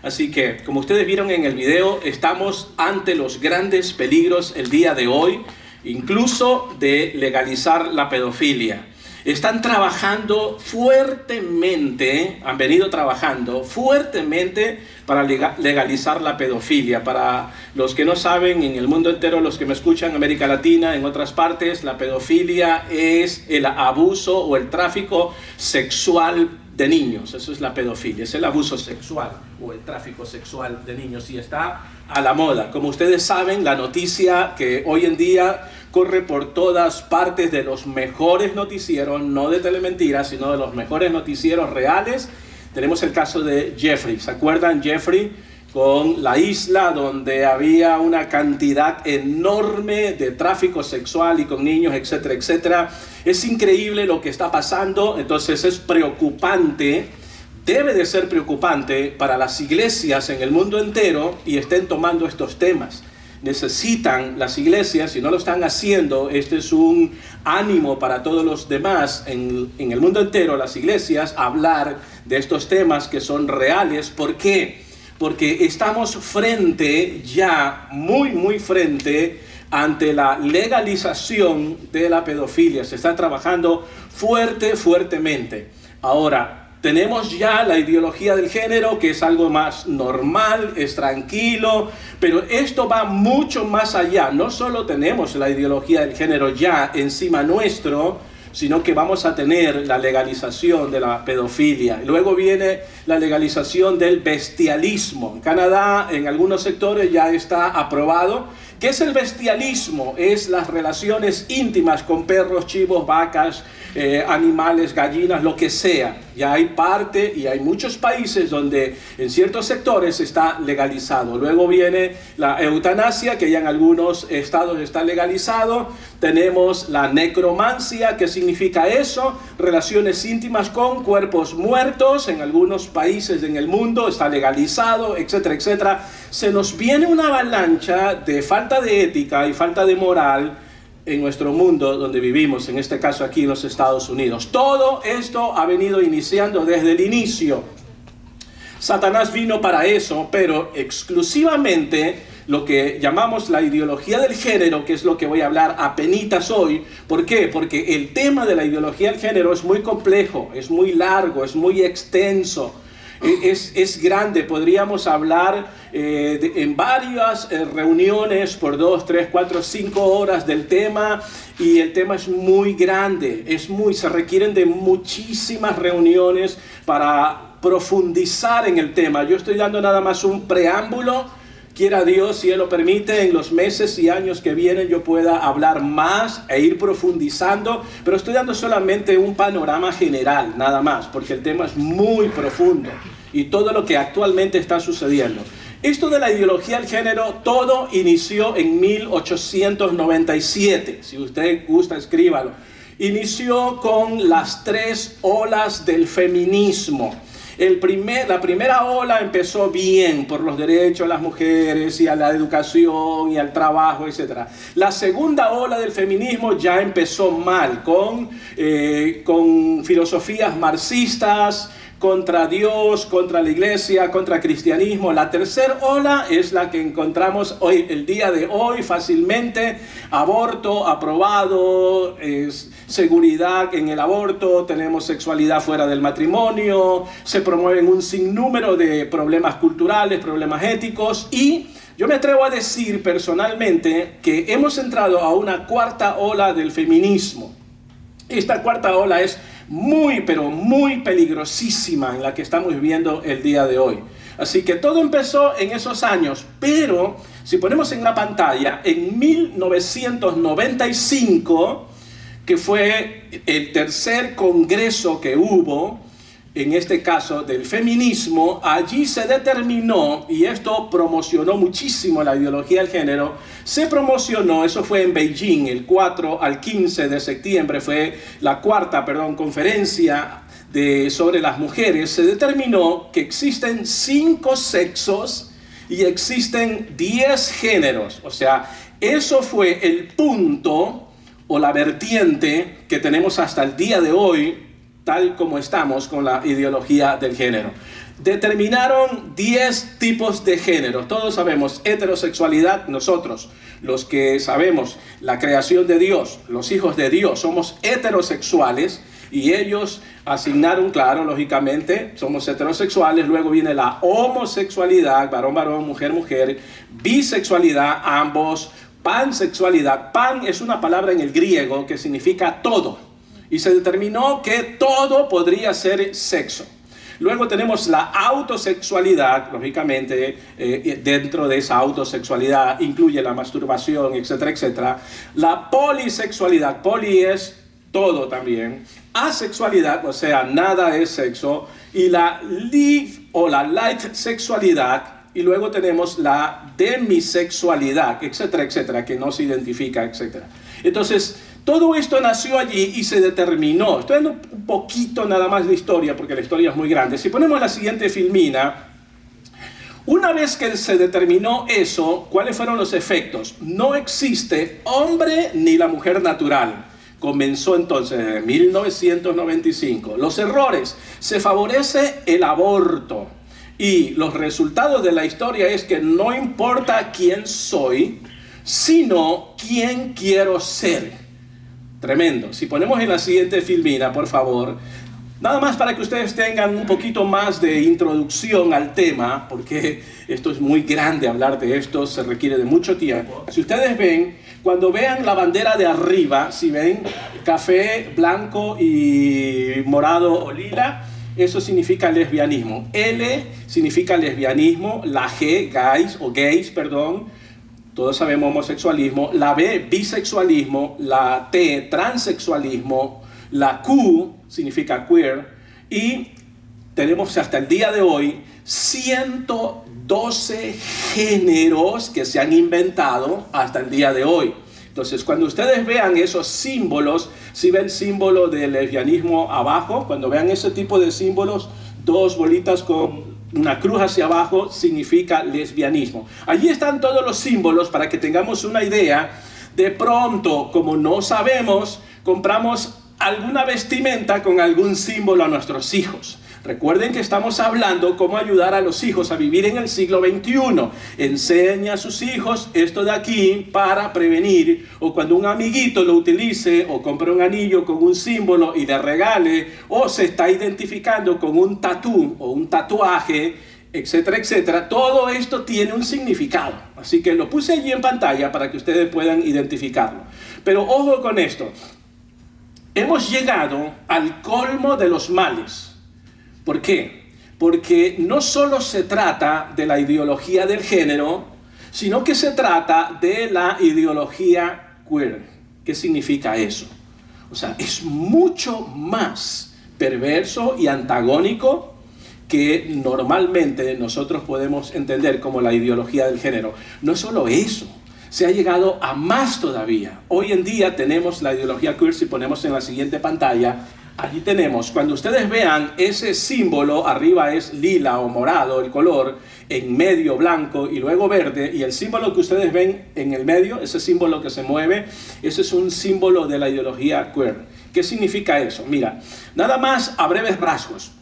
Así que, como ustedes vieron en el video, estamos ante los grandes peligros el día de hoy, incluso de legalizar la pedofilia. Están trabajando fuertemente, han venido trabajando fuertemente para legalizar la pedofilia. Para los que no saben, en el mundo entero, los que me escuchan, América Latina, en otras partes, la pedofilia es el abuso o el tráfico sexual de niños. Eso es la pedofilia, es el abuso sexual o el tráfico sexual de niños, y está a la moda. Como ustedes saben, la noticia que hoy en día corre por todas partes de los mejores noticieros, no de telementiras, sino de los mejores noticieros reales. Tenemos el caso de Jeffrey. ¿Se acuerdan Jeffrey? Con la isla donde había una cantidad enorme de tráfico sexual y con niños, etcétera, etcétera. Es increíble lo que está pasando, entonces es preocupante, debe de ser preocupante para las iglesias en el mundo entero y estén tomando estos temas. Necesitan las iglesias, si no lo están haciendo, este es un ánimo para todos los demás en el mundo entero, las iglesias, hablar de estos temas que son reales. ¿Por qué? Porque estamos muy frente ante la legalización de la pedofilia. Se está trabajando fuertemente. Ahora, tenemos ya la ideología del género, que es algo más normal, es tranquilo, pero esto va mucho más allá. No solo tenemos la ideología del género ya encima nuestro, sino que vamos a tener la legalización de la pedofilia. Luego viene la legalización del bestialismo. En Canadá, en algunos sectores ya está aprobado. ¿Qué es el bestialismo? Es las relaciones íntimas con perros, chivos, vacas, animales, gallinas, lo que sea. Ya hay parte y hay muchos países donde en ciertos sectores está legalizado. Luego viene la eutanasia, que ya en algunos estados está legalizado. Tenemos la necromancia, que significa eso, relaciones íntimas con cuerpos muertos. En algunos países en el mundo está legalizado, etcétera, etcétera. Se nos viene una avalancha de falta de ética y falta de moral en nuestro mundo donde vivimos, en este caso aquí en los Estados Unidos. Todo esto ha venido iniciando desde el inicio. Satanás vino para eso, pero exclusivamente lo que llamamos la ideología del género, que es lo que voy a hablar apenitas hoy. ¿Por qué? Porque el tema de la ideología del género es muy complejo, es muy largo, es muy extenso. Es grande, podríamos hablar en varias reuniones por 2, 3, 4, 5 horas del tema, y el tema es muy grande, se requieren de muchísimas reuniones para profundizar en el tema. Yo estoy dando nada más un preámbulo. Quiera Dios, si Él lo permite, en los meses y años que vienen yo pueda hablar más e ir profundizando, pero estoy dando solamente un panorama general, nada más, porque el tema es muy profundo y todo lo que actualmente está sucediendo. Esto de la ideología del género, todo inició en 1897, si usted gusta, escríbalo. Inició con las 3 olas del feminismo. La primera ola empezó bien por los derechos de las mujeres y a la educación y al trabajo, etc. La segunda ola del feminismo ya empezó mal, con filosofías marxistas, contra Dios, contra la iglesia, contra el cristianismo. La tercera ola es la que encontramos hoy, el día de hoy, fácilmente. Aborto aprobado, seguridad en el aborto, tenemos sexualidad fuera del matrimonio, se promueven un sinnúmero de problemas culturales, problemas éticos, y yo me atrevo a decir personalmente que hemos entrado a una cuarta ola del feminismo. Esta cuarta ola es pero muy peligrosísima, en la que estamos viviendo el día de hoy. Así que todo empezó en esos años, pero si ponemos en la pantalla, en 1995, que fue el tercer congreso que hubo, en este caso del feminismo, allí se determinó, y esto promocionó muchísimo la ideología del género, se promocionó, eso fue en Beijing, el 4 al 15 de septiembre, fue la cuarta, conferencia sobre las mujeres. Se determinó que existen 5 sexos y existen 10 géneros. O sea, eso fue el punto o la vertiente que tenemos hasta el día de hoy, tal como estamos con la ideología del género. determinaron 10 tipos de géneros. Todos sabemos heterosexualidad. Nosotros, los que sabemos la creación de Dios, los hijos de Dios, somos heterosexuales. Y ellos asignaron, claro, lógicamente, somos heterosexuales. Luego viene la homosexualidad, varón, varón, mujer, mujer. Bisexualidad, ambos. Pansexualidad. Pan es una palabra en el griego que significa todo. Y se determinó que todo podría ser sexo. Luego tenemos la autosexualidad, lógicamente, dentro de esa autosexualidad incluye la masturbación, etcétera, etcétera. La polisexualidad, poli es todo también. Asexualidad, o sea, nada es sexo. Y la live o la light sexualidad. Y luego tenemos la demisexualidad, etcétera, etcétera, que no se identifica, etcétera. Entonces, todo esto nació allí y se determinó. Estoy dando un poquito nada más de historia, porque la historia es muy grande. Si ponemos la siguiente filmina, una vez que se determinó eso, ¿cuáles fueron los efectos? No existe hombre ni la mujer natural. Comenzó entonces en 1995. Los errores. Se favorece el aborto. Y los resultados de la historia es que no importa quién soy, sino quién quiero ser. Tremendo. Si ponemos en la siguiente filmina, por favor, nada más para que ustedes tengan un poquito más de introducción al tema, porque esto es muy grande, hablar de esto se requiere de mucho tiempo. Si ustedes ven, cuando vean la bandera de arriba, si ven café, blanco y morado o lila, eso significa lesbianismo. L significa lesbianismo, la G, gays, todos sabemos homosexualismo, la B, bisexualismo, la T, transexualismo, la Q significa queer, y tenemos hasta el día de hoy 112 géneros que se han inventado hasta el día de hoy. Entonces, cuando ustedes vean esos símbolos, si ven el símbolo del lesbianismo abajo, cuando vean ese tipo de símbolos, dos bolitas con una cruz hacia abajo, significa lesbianismo. Allí están todos los símbolos para que tengamos una idea. De pronto, como no sabemos, compramos alguna vestimenta con algún símbolo a nuestros hijos. Recuerden que estamos hablando cómo ayudar a los hijos a vivir en el siglo XXI. Enseña a sus hijos esto de aquí para prevenir, o cuando un amiguito lo utilice o compre un anillo con un símbolo y le regale, o se está identificando con un tatú o un tatuaje, etcétera, etcétera. Todo esto tiene un significado. Así que lo puse allí en pantalla para que ustedes puedan identificarlo. Pero ojo con esto. Hemos llegado al colmo de los males. ¿Por qué? Porque no solo se trata de la ideología del género, sino que se trata de la ideología queer. ¿Qué significa eso? O sea, es mucho más perverso y antagónico que normalmente nosotros podemos entender como la ideología del género. No es solo eso, se ha llegado a más todavía. Hoy en día tenemos la ideología queer, si ponemos en la siguiente pantalla, allí tenemos, cuando ustedes vean ese símbolo, arriba es lila o morado el color, en medio blanco y luego verde, y el símbolo que ustedes ven en el medio, ese símbolo que se mueve, ese es un símbolo de la ideología queer. ¿Qué significa eso? Mira, nada más a breves rasgos.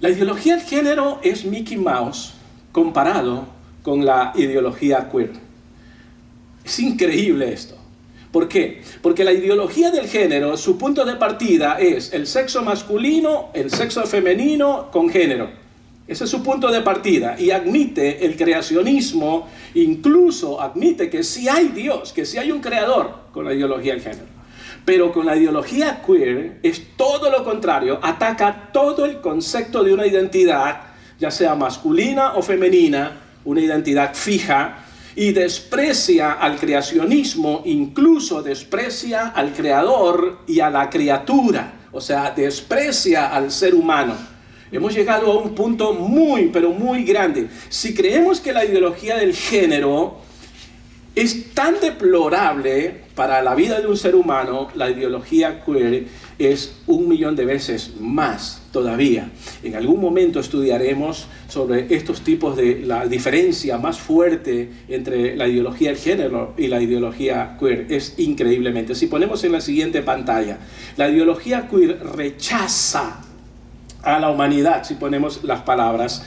La ideología del género es Mickey Mouse comparado con la ideología queer. Es increíble esto. ¿Por qué? Porque la ideología del género, su punto de partida es el sexo masculino, el sexo femenino con género. Ese es su punto de partida y admite el creacionismo, incluso admite que sí hay Dios, que sí hay un creador con la ideología del género. Pero con la ideología queer es todo lo contrario, ataca todo el concepto de una identidad, ya sea masculina o femenina, una identidad fija, y desprecia al creacionismo, incluso desprecia al creador y a la criatura, o sea, desprecia al ser humano. Hemos llegado a un punto muy, pero muy grande. Si creemos que la ideología del género es tan deplorable para la vida de un ser humano, la ideología queer es 1.000.000 de veces más todavía. En algún momento estudiaremos sobre estos tipos de la diferencia más fuerte entre la ideología del género y la ideología queer. Es increíblemente. Si ponemos en la siguiente pantalla, la ideología queer rechaza a la humanidad, si ponemos las palabras,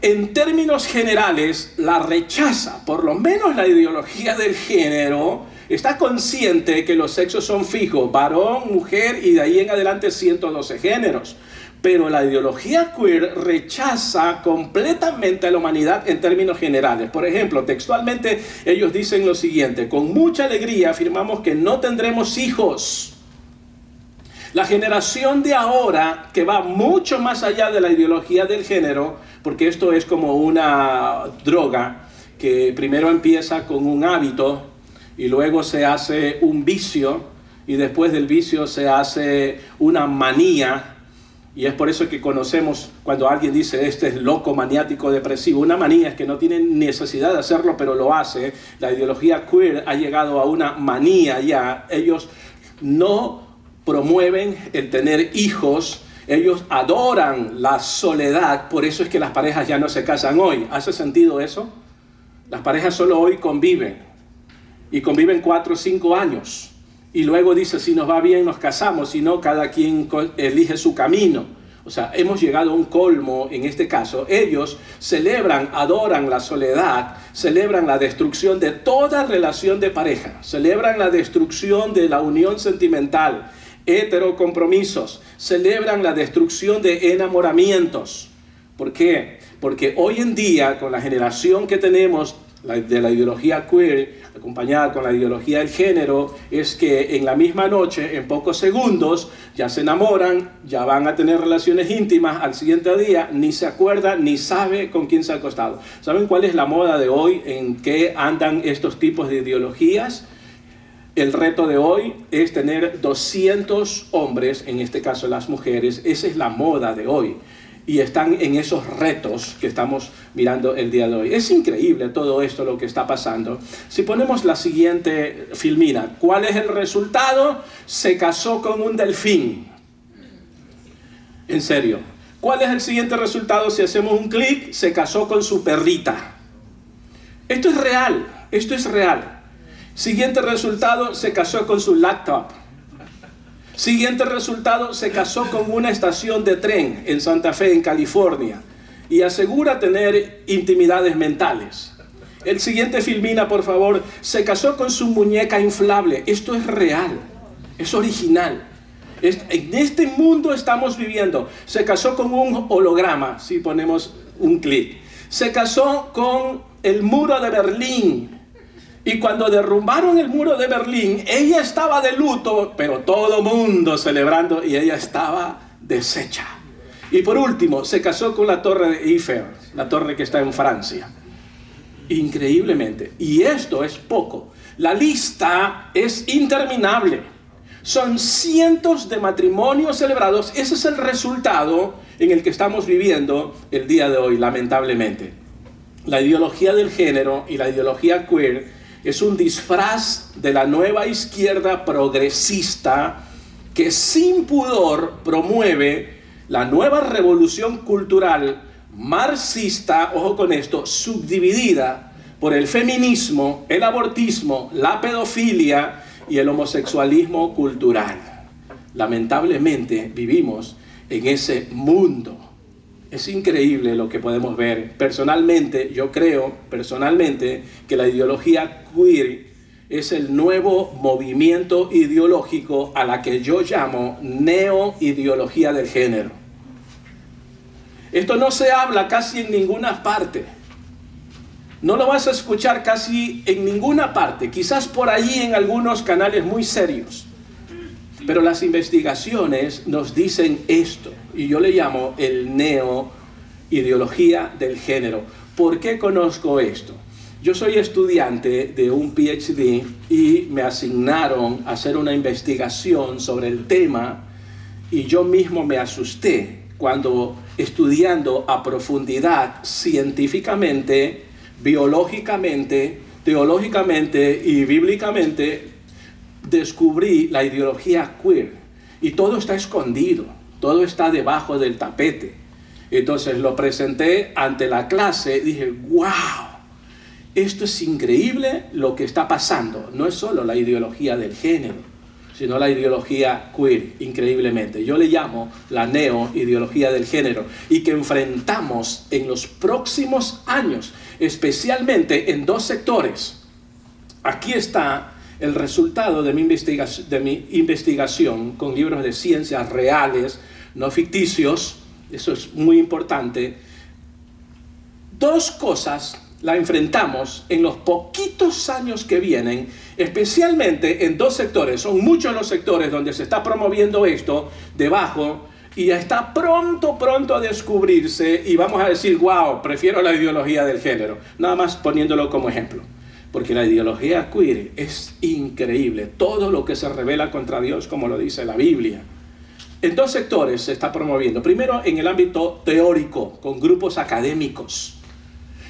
en términos generales la rechaza. Por lo menos la ideología del género está consciente que los sexos son fijos, varón, mujer y de ahí en adelante 112 géneros. Pero la ideología queer rechaza completamente a la humanidad en términos generales. Por ejemplo, textualmente ellos dicen lo siguiente: con mucha alegría afirmamos que no tendremos hijos. La generación de ahora, que va mucho más allá de la ideología del género, porque esto es como una droga que primero empieza con un hábito y luego se hace un vicio y después del vicio se hace una manía. Y es por eso que conocemos cuando alguien dice este es loco, maniático, depresivo. Una manía es que no tiene necesidad de hacerlo, pero lo hace. La ideología queer ha llegado a una manía ya. Ellos no promueven el tener hijos, ellos adoran la soledad. Por eso es que las parejas ya no se casan hoy. ¿Hace sentido eso? Las parejas solo hoy conviven. Y conviven 4 o 5 años. Y luego dice, si nos va bien nos casamos, si no, cada quien elige su camino. O sea, hemos llegado a un colmo en este caso. Ellos celebran, adoran la soledad, celebran la destrucción de toda relación de pareja, celebran la destrucción de la unión sentimental, heterocompromisos, celebran la destrucción de enamoramientos. ¿Por qué? Porque hoy en día, con la generación que tenemos de la ideología queer, acompañada con la ideología del género, es que en la misma noche, en pocos segundos, ya se enamoran, ya van a tener relaciones íntimas, al siguiente día ni se acuerda, ni sabe con quién se ha acostado. ¿Saben cuál es la moda de hoy? ¿En qué andan estos tipos de ideologías? El reto de hoy es tener 200 hombres, en este caso las mujeres. Esa es la moda de hoy. Y están en esos retos que estamos mirando el día de hoy. Es increíble todo esto lo que está pasando. Si ponemos la siguiente filmina, ¿cuál es el resultado? Se casó con un delfín. En serio. ¿Cuál es el siguiente resultado? Si hacemos un clic, se casó con su perrita. Esto es real, esto es real. Siguiente resultado, se casó con su laptop. Siguiente resultado, se casó con una estación de tren en Santa Fe, en California, y asegura tener intimidades mentales. El siguiente filmina, por favor, se casó con su muñeca inflable. Esto es real, es original. En este mundo estamos viviendo. Se casó con un holograma, si ponemos un clic. Se casó con el muro de Berlín. Y cuando derrumbaron el muro de Berlín, ella estaba de luto, pero todo mundo celebrando y ella estaba deshecha. Y por último, se casó con la torre de Eiffel, la torre que está en Francia. Increíblemente. Y esto es poco. La lista es interminable. Son cientos de matrimonios celebrados. Ese es el resultado en el que estamos viviendo el día de hoy, lamentablemente. La ideología del género y la ideología queer es un disfraz de la nueva izquierda progresista que sin pudor promueve la nueva revolución cultural marxista, ojo con esto, subdividida por el feminismo, el abortismo, la pedofilia y el homosexualismo cultural. Lamentablemente vivimos en ese mundo. Es increíble lo que podemos ver. Personalmente, yo creo que la ideología queer es el nuevo movimiento ideológico a la que yo llamo neoideología del género. Esto no se habla casi en ninguna parte. No lo vas a escuchar casi en ninguna parte. Quizás por allí en algunos canales muy serios. Pero las investigaciones nos dicen esto, y yo le llamo el neo-ideología del género. ¿Por qué conozco esto? Yo soy estudiante de un PhD y me asignaron a hacer una investigación sobre el tema, y yo mismo me asusté cuando, estudiando a profundidad científicamente, biológicamente, teológicamente y bíblicamente, descubrí la ideología queer. Y todo está escondido, todo está debajo del tapete. Entonces lo presenté ante la clase, dije, wow, esto es increíble lo que está pasando. No es solo la ideología del género, sino la ideología queer, increíblemente. Yo le llamo la neo-ideología del género, y que enfrentamos en los próximos años, especialmente en dos sectores. Aquí está el resultado de mi investigación con libros de ciencias reales, no ficticios. Eso es muy importante. Dos cosas la enfrentamos en los poquitos años que vienen, especialmente en dos sectores. Son muchos los sectores donde se está promoviendo esto debajo, y ya está pronto a descubrirse, y vamos a decir, wow, prefiero la ideología del género, nada más poniéndolo como ejemplo. Porque la ideología queer es increíble, todo lo que se revela contra Dios, como lo dice la Biblia. En dos sectores se está promoviendo. Primero, en el ámbito teórico, con grupos académicos.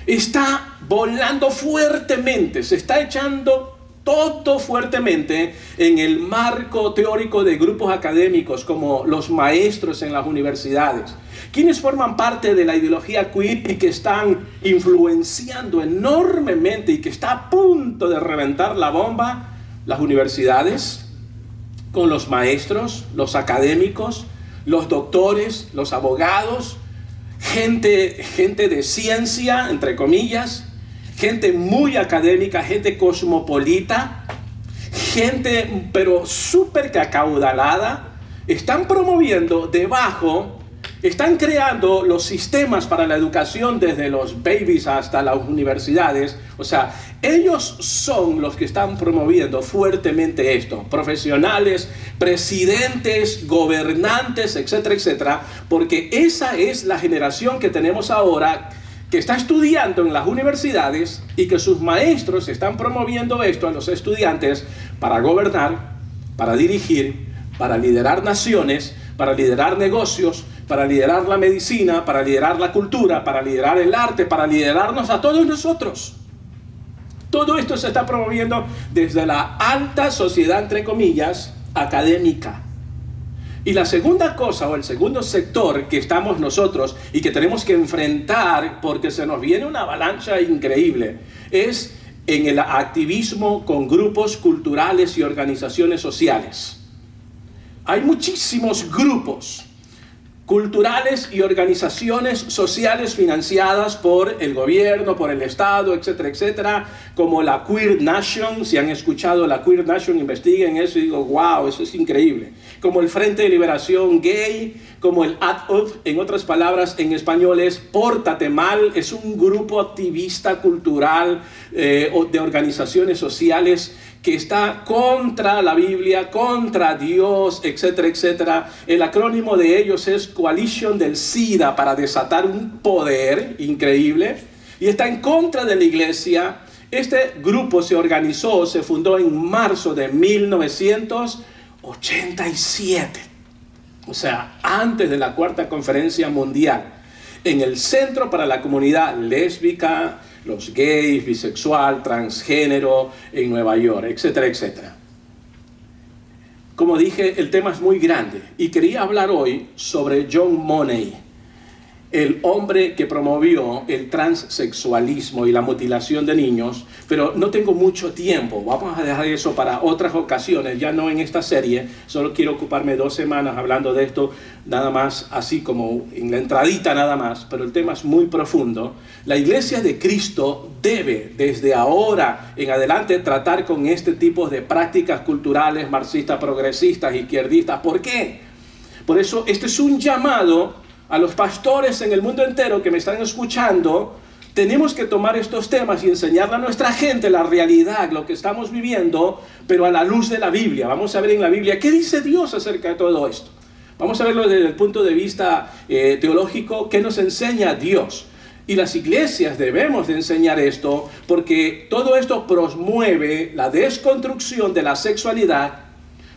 Está volando fuertemente, se está echando todo fuertemente en el marco teórico de grupos académicos, como los maestros en las universidades. ¿Quiénes forman parte de la ideología queer y que están influenciando enormemente y que está a punto de reventar la bomba? Las universidades, con los maestros, los académicos, los doctores, los abogados, gente de ciencia, entre comillas, gente muy académica, gente cosmopolita, gente pero súper acaudalada. Están promoviendo debajo, están creando los sistemas para la educación desde los babies hasta las universidades. O sea, ellos son los que están promoviendo fuertemente esto. Profesionales, presidentes, gobernantes, etcétera, etcétera. Porque esa es la generación que tenemos ahora, que está estudiando en las universidades, y que sus maestros están promoviendo esto a los estudiantes para gobernar, para dirigir, para liderar naciones, para liderar negocios, para liderar la medicina, para liderar la cultura, para liderar el arte, para liderarnos a todos nosotros. Todo esto se está promoviendo desde la alta sociedad, entre comillas, académica. Y la segunda cosa, o el segundo sector que estamos nosotros y que tenemos que enfrentar, porque se nos viene una avalancha increíble, es en el activismo con grupos culturales y organizaciones sociales. Hay muchísimos grupos culturales y organizaciones sociales financiadas por el gobierno, por el Estado, etcétera, etcétera, como la Queer Nation. Si han escuchado la Queer Nation, investiguen eso y digo, wow, eso es increíble. Como el Frente de Liberación Gay, como el ADUP, en otras palabras, en español es Pórtate Mal. Es un grupo activista cultural de organizaciones sociales que está contra la Biblia, contra Dios, etcétera, etcétera. El acrónimo de ellos es Coalition del SIDA, para desatar un poder increíble, y está en contra de la iglesia. Este grupo se organizó, se fundó en marzo de 1987, o sea, antes de la Cuarta Conferencia Mundial, en el Centro para la Comunidad Lésbica, los gays, bisexual, transgénero en Nueva York, etcétera, etcétera. Como dije, el tema es muy grande y quería hablar hoy sobre John Money, el hombre que promovió el transexualismo y la mutilación de niños, pero no tengo mucho tiempo. Vamos a dejar eso para otras ocasiones, ya no en esta serie. Solo quiero ocuparme 2 semanas hablando de esto, nada más, así como en la entradita nada más, pero el tema es muy profundo. La Iglesia de Cristo debe, desde ahora en adelante, tratar con este tipo de prácticas culturales marxistas, progresistas, izquierdistas. ¿Por qué? Por eso este es un llamado a los pastores en el mundo entero que me están escuchando. Tenemos que tomar estos temas y enseñarle a nuestra gente la realidad, lo que estamos viviendo, pero a la luz de la Biblia. Vamos a ver en la Biblia qué dice Dios acerca de todo esto. Vamos a verlo desde el punto de vista teológico, qué nos enseña Dios. Y las iglesias debemos de enseñar esto, porque todo esto promueve la desconstrucción de la sexualidad,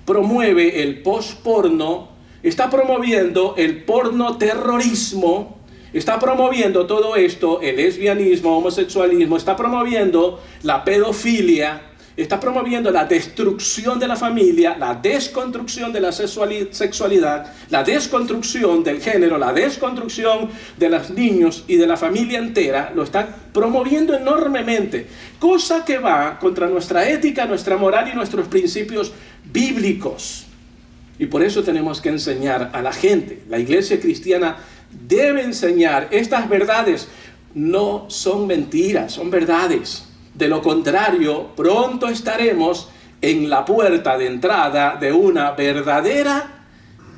promueve el post-porno, está promoviendo el porno terrorismo, está promoviendo todo esto, el lesbianismo, homosexualismo, está promoviendo la pedofilia, está promoviendo la destrucción de la familia, la desconstrucción de la sexualidad, la desconstrucción del género, la desconstrucción de los niños y de la familia entera. Lo está promoviendo enormemente, cosa que va contra nuestra ética, nuestra moral y nuestros principios bíblicos. Y por eso tenemos que enseñar a la gente. La iglesia cristiana debe enseñar estas verdades. No son mentiras, son verdades. De lo contrario, pronto estaremos en la puerta de entrada de una verdadera,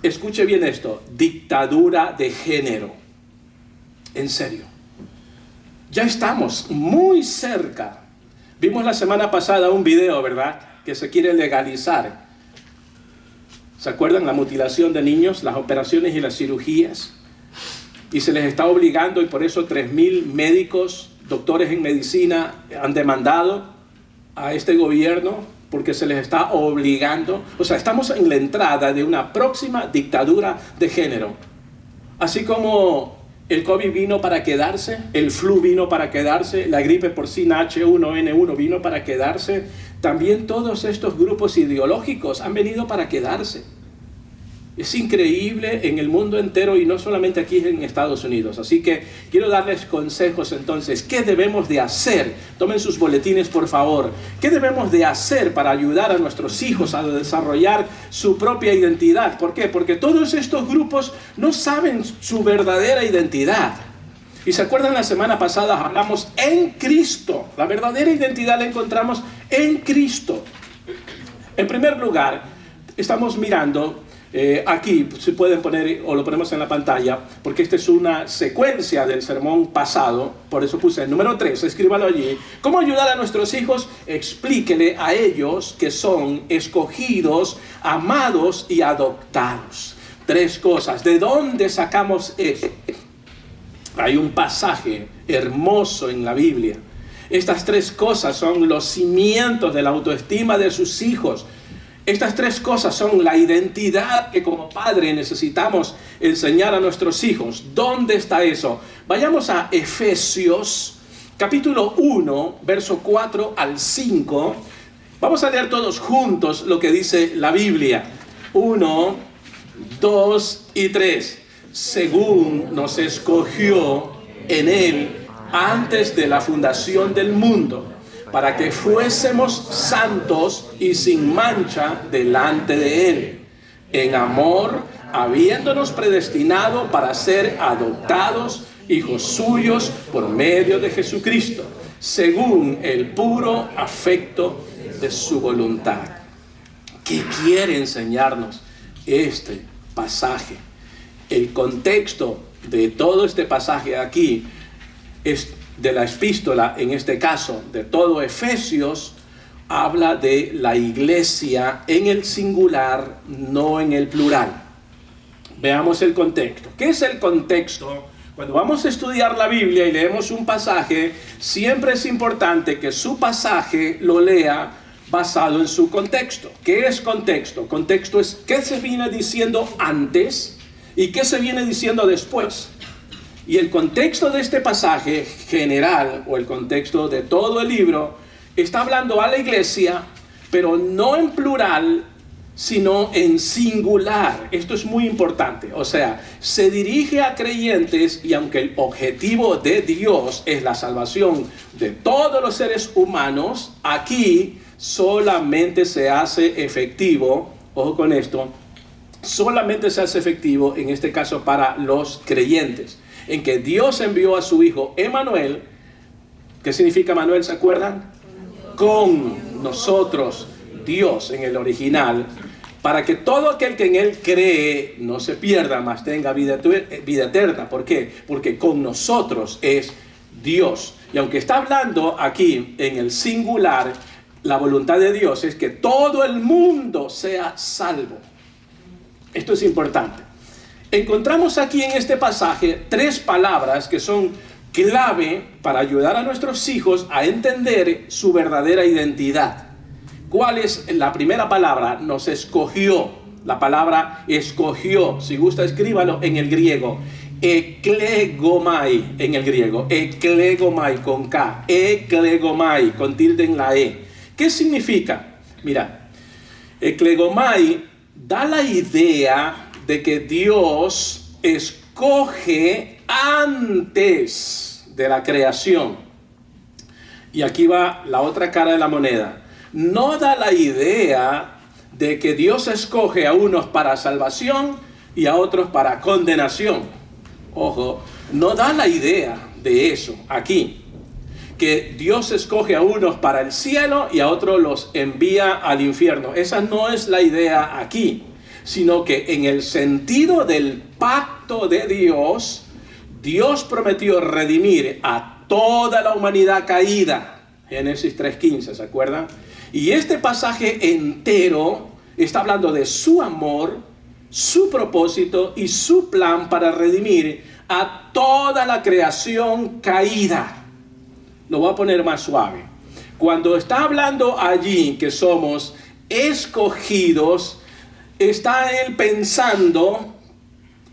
escuche bien esto, dictadura de género. En serio. Ya estamos muy cerca. Vimos la semana pasada un video, ¿verdad?, que se quiere legalizar. ¿Se acuerdan? La mutilación de niños, las operaciones y las cirugías. Y se les está obligando, y por eso 3,000 médicos, doctores en medicina, han demandado a este gobierno porque se les está obligando. O sea, estamos en la entrada de una próxima dictadura de género. Así como el COVID vino para quedarse, el flu vino para quedarse, la gripe porcina H1N1 vino para quedarse, también todos estos grupos ideológicos han venido para quedarse. Es increíble en el mundo entero y no solamente aquí en Estados Unidos. Así que quiero darles consejos entonces. ¿Qué debemos de hacer? Tomen sus boletines, por favor. ¿Qué debemos de hacer para ayudar a nuestros hijos a desarrollar su propia identidad? ¿Por qué? Porque todos estos grupos no saben su verdadera identidad. Y se acuerdan, la semana pasada hablamos en Cristo. La verdadera identidad la encontramos en Cristo. En primer lugar, estamos mirando... aquí se pueden poner, o lo ponemos en la pantalla, porque esta es una secuencia del sermón pasado, por eso puse el número 3, escríbalo allí. ¿Cómo ayudar a nuestros hijos? Explíquele a ellos que son escogidos, amados y adoptados. 3 cosas. ¿De dónde sacamos eso? Hay un pasaje hermoso en la Biblia. Estas 3 cosas son los cimientos de la autoestima de sus hijos. Estas 3 cosas son la identidad que como padre necesitamos enseñar a nuestros hijos. ¿Dónde está eso? Vayamos a Efesios, capítulo 1, verso 4 al 5. Vamos a leer todos juntos lo que dice la Biblia. 1, 2 y 3. Según nos escogió en Él antes de la fundación del mundo, para que fuésemos santos y sin mancha delante de Él, en amor, habiéndonos predestinado para ser adoptados hijos suyos por medio de Jesucristo, según el puro afecto de su voluntad. ¿Qué quiere enseñarnos este pasaje? El contexto de todo este pasaje aquí es de la epístola, en este caso, de todo Efesios, habla de la iglesia en el singular, no en el plural. Veamos el contexto. ¿Qué es el contexto? Cuando vamos a estudiar la Biblia y leemos un pasaje, siempre es importante que su pasaje lo lea basado en su contexto. ¿Qué es contexto? Contexto es qué se viene diciendo antes y qué se viene diciendo después. Y el contexto de este pasaje general, o el contexto de todo el libro, está hablando a la iglesia, pero no en plural, sino en singular. Esto es muy importante. O sea, se dirige a creyentes, y aunque el objetivo de Dios es la salvación de todos los seres humanos, aquí solamente se hace efectivo, ojo con esto, solamente se hace efectivo en este caso para los creyentes, en que Dios envió a su Hijo Emmanuel. ¿Qué significa Emmanuel? ¿Se acuerdan? Con nosotros, Dios en el original, para que todo aquel que en Él cree no se pierda, mas tenga vida eterna. ¿Por qué? Porque con nosotros es Dios. Y aunque está hablando aquí en el singular, la voluntad de Dios es que todo el mundo sea salvo. Esto es importante. Encontramos aquí en este pasaje 3 palabras que son clave para ayudar a nuestros hijos a entender su verdadera identidad. ¿Cuál es la primera palabra? Nos escogió. La palabra escogió, si gusta escríbalo en el griego. Eklegomai en el griego. Eklegomai con K. Eklegomai con tilde en la E. ¿Qué significa? Mira, eklegomai da la idea de que Dios escoge antes de la creación. Y aquí va la otra cara de la moneda. No da la idea de que Dios escoge a unos para salvación y a otros para condenación. Ojo, no da la idea de eso aquí, que Dios escoge a unos para el cielo y a otros los envía al infierno. Esa no es la idea aquí, sino que en el sentido del pacto de Dios, Dios prometió redimir a toda la humanidad caída. Génesis 3:15, ¿se acuerdan? Y este pasaje entero está hablando de su amor, su propósito y su plan para redimir a toda la creación caída. Lo voy a poner más suave. Cuando está hablando allí que somos escogidos, está él pensando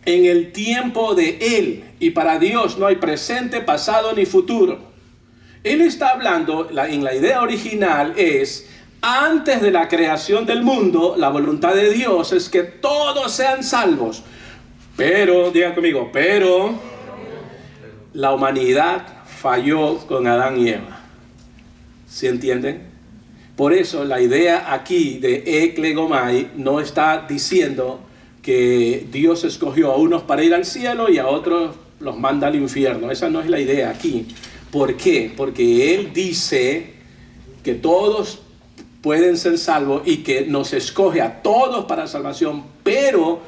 en el tiempo de él. Y para Dios no hay presente, pasado ni futuro. Él está hablando, en la idea original es, antes de la creación del mundo, la voluntad de Dios es que todos sean salvos. Pero, digan conmigo, pero la humanidad falló con Adán y Eva. ¿Sí entienden? Por eso la idea aquí de eklegomai no está diciendo que Dios escogió a unos para ir al cielo y a otros los manda al infierno. Esa no es la idea aquí. ¿Por qué? Porque Él dice que todos pueden ser salvos y que nos escoge a todos para salvación, pero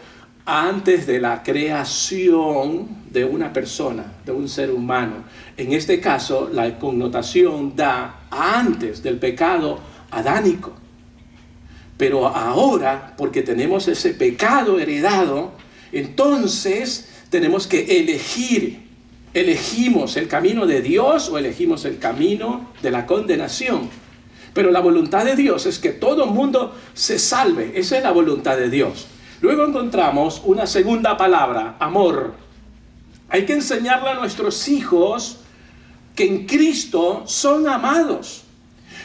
antes de la creación de una persona, de un ser humano. En este caso, la connotación da antes del pecado adánico. Pero ahora, porque tenemos ese pecado heredado, entonces tenemos que elegir. ¿Elegimos el camino de Dios o elegimos el camino de la condenación? Pero la voluntad de Dios es que todo el mundo se salve. Esa es la voluntad de Dios. Luego encontramos una segunda palabra, amor. Hay que enseñarle a nuestros hijos que en Cristo son amados.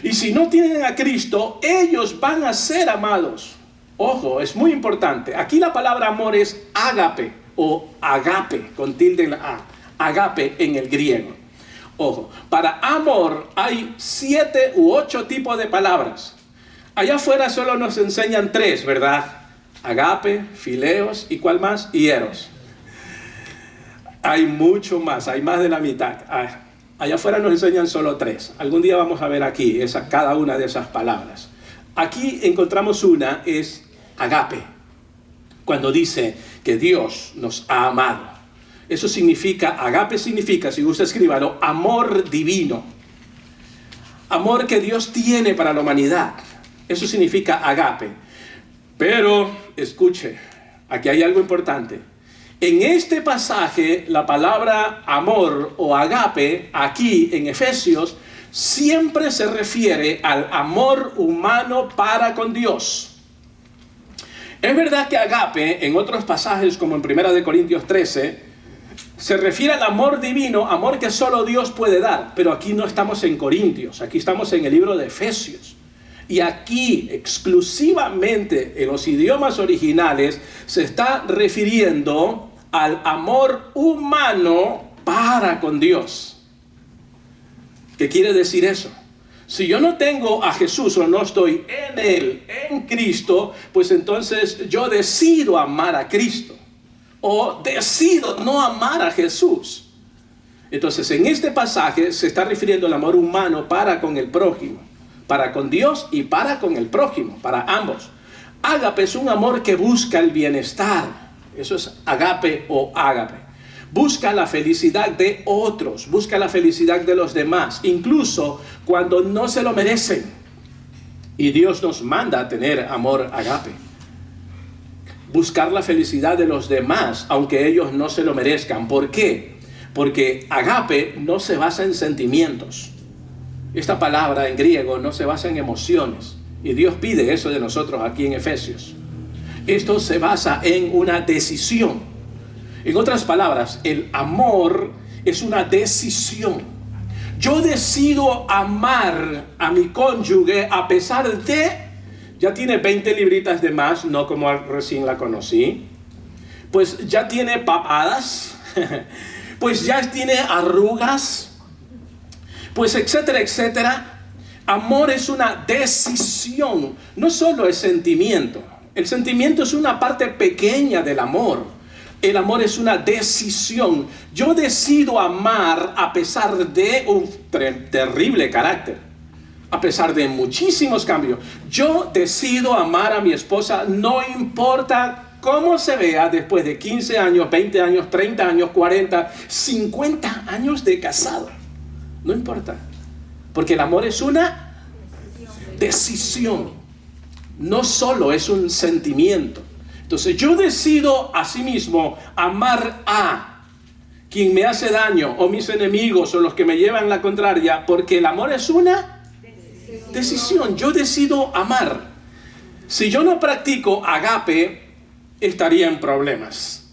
Y si no tienen a Cristo, ellos van a ser amados. Ojo, es muy importante. Aquí la palabra amor es ágape o agape, con tilde en la A. Agape en el griego. Ojo, para amor hay 7 u 8 tipos de palabras. Allá afuera solo nos enseñan 3, ¿verdad? Agape, fileos y ¿cuál más? Y eros. Hay mucho más, hay más de la mitad. Allá afuera nos enseñan solo 3. Algún día vamos a ver aquí cada una de esas palabras. Aquí encontramos una, es agape. Cuando dice que Dios nos ha amado. Eso significa, agape significa, si usted escríbalo, amor divino. Amor que Dios tiene para la humanidad. Eso significa agape. Pero, escuche, aquí hay algo importante. En este pasaje, la palabra amor o agape, aquí en Efesios, siempre se refiere al amor humano para con Dios. Es verdad que agape, en otros pasajes, como en 1 Corintios 13, se refiere al amor divino, amor que solo Dios puede dar. Pero aquí no estamos en Corintios, aquí estamos en el libro de Efesios. Y aquí, exclusivamente en los idiomas originales, se está refiriendo al amor humano para con Dios. ¿Qué quiere decir eso? Si yo no tengo a Jesús o no estoy en Él, en Cristo, pues entonces yo decido amar a Cristo. O decido no amar a Jesús. Entonces en este pasaje se está refiriendo al amor humano para con el prójimo. Para con Dios y para con el prójimo, para ambos. Ágape es un amor que busca el bienestar. Eso es agape o ágape. Busca la felicidad de otros, busca la felicidad de los demás, incluso cuando no se lo merecen. Y Dios nos manda a tener amor agape. Buscar la felicidad de los demás, aunque ellos no se lo merezcan. ¿Por qué? Porque agape no se basa en sentimientos. Esta palabra en griego no se basa en emociones. Y Dios pide eso de nosotros aquí en Efesios. Esto se basa en una decisión. En otras palabras, el amor es una decisión. Yo decido amar a mi cónyuge a pesar de... Ya tiene 20 libritas de más, no como recién la conocí. Pues ya tiene papadas. Pues ya tiene arrugas. Pues etcétera, etcétera. Amor es una decisión, no solo es sentimiento. El sentimiento es una parte pequeña del amor. El amor es una decisión. Yo decido amar a pesar de un terrible carácter, a pesar de muchísimos cambios. Yo decido amar a mi esposa, no importa cómo se vea después de 15 años, 20 años, 30 años, 40, 50 años de casado. No importa. Porque el amor es una decisión. No solo es un sentimiento. Entonces yo decido a sí mismo amar a quien me hace daño, o mis enemigos, o los que me llevan la contraria, porque el amor es una decisión. Yo decido amar. Si yo no practico agape, estaría en problemas.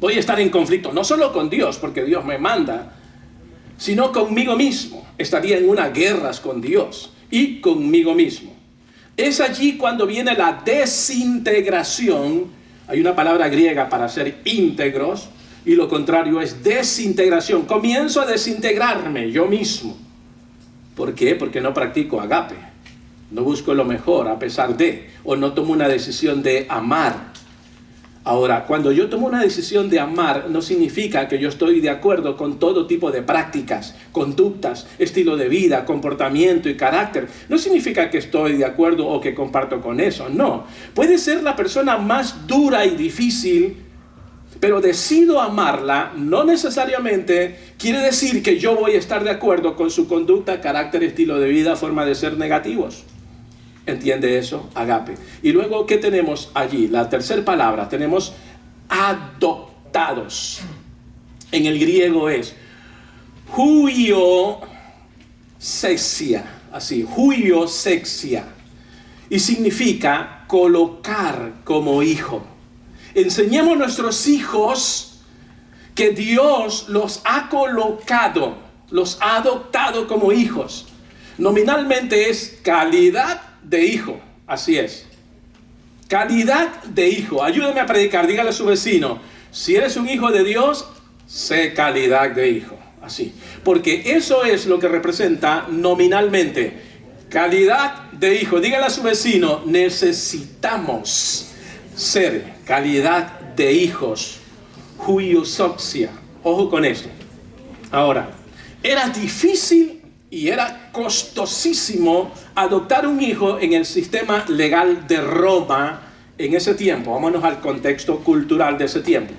Voy a estar en conflicto, no solo con Dios, porque Dios me manda, sino conmigo mismo. Estaría en unas guerras con Dios y conmigo mismo. Es allí cuando viene la desintegración. Hay una palabra griega para ser íntegros, y lo contrario es desintegración. Comienzo a desintegrarme yo mismo. ¿Por qué? Porque no practico agape. No busco lo mejor a pesar de, o no tomo una decisión de amar. Ahora, cuando yo tomo una decisión de amar, no significa que yo estoy de acuerdo con todo tipo de prácticas, conductas, estilo de vida, comportamiento y carácter. No significa que estoy de acuerdo o que comparto con eso, no. Puede ser la persona más dura y difícil, pero decido amarla, no necesariamente quiere decir que yo voy a estar de acuerdo con su conducta, carácter, estilo de vida, forma de ser negativos. ¿Entiende eso? Agape. Y luego, ¿qué tenemos allí? La tercera palabra, tenemos adoptados. En el griego es huiosexia, así, huiosexia. Y significa colocar como hijo. Enseñemos a nuestros hijos que Dios los ha colocado, los ha adoptado como hijos. Nominalmente es calidad de hijo, así es. Calidad de hijo. Ayúdame a predicar, dígale a su vecino, si eres un hijo de Dios, sé calidad de hijo. Así. Porque eso es lo que representa nominalmente. Calidad de hijo. Dígale a su vecino, necesitamos ser calidad de hijos. Huiosoxia. Ojo con esto. Ahora, era difícil y era costosísimo adoptar un hijo en el sistema legal de Roma en ese tiempo. Vámonos al contexto cultural de ese tiempo.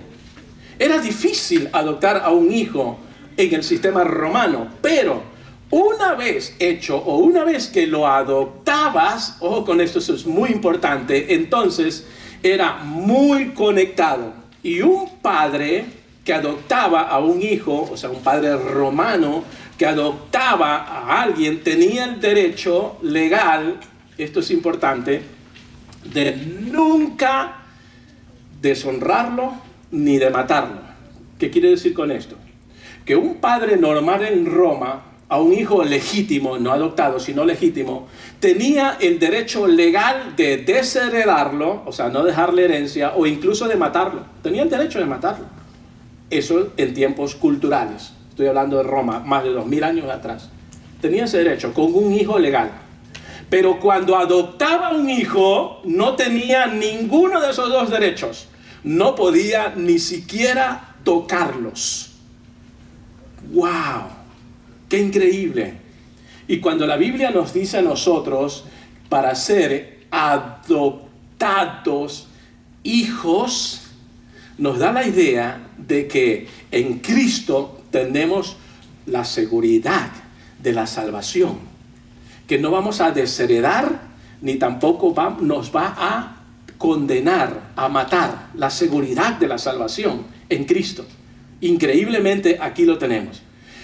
Era difícil adoptar a un hijo en el sistema romano, pero una vez hecho o una vez que lo adoptabas, ojo con esto, eso es muy importante, entonces era muy conectado. Y un padre que adoptaba a un hijo, o sea, un padre romano que adoptaba a alguien, tenía el derecho legal, esto es importante, de nunca deshonrarlo ni de matarlo. ¿Qué quiere decir con esto? Que un padre normal en Roma, a un hijo legítimo, no adoptado, sino legítimo, tenía el derecho legal de desheredarlo, o sea, no dejarle herencia, o incluso de matarlo. Tenía el derecho de matarlo. Eso en tiempos culturales. Estoy hablando de Roma, más de 2000 años atrás. Tenía ese derecho con un hijo legal. Pero cuando adoptaba un hijo, no tenía ninguno de esos dos derechos. No podía ni siquiera tocarlos. ¡Wow! ¡Qué increíble! Y cuando la Biblia nos dice a nosotros, para ser adoptados hijos, nos da la idea de que en Cristo tenemos la seguridad de la salvación, que no vamos a desheredar ni tampoco nos va a condenar, a matar. La seguridad de la salvación en Cristo. Increíblemente aquí lo tenemos.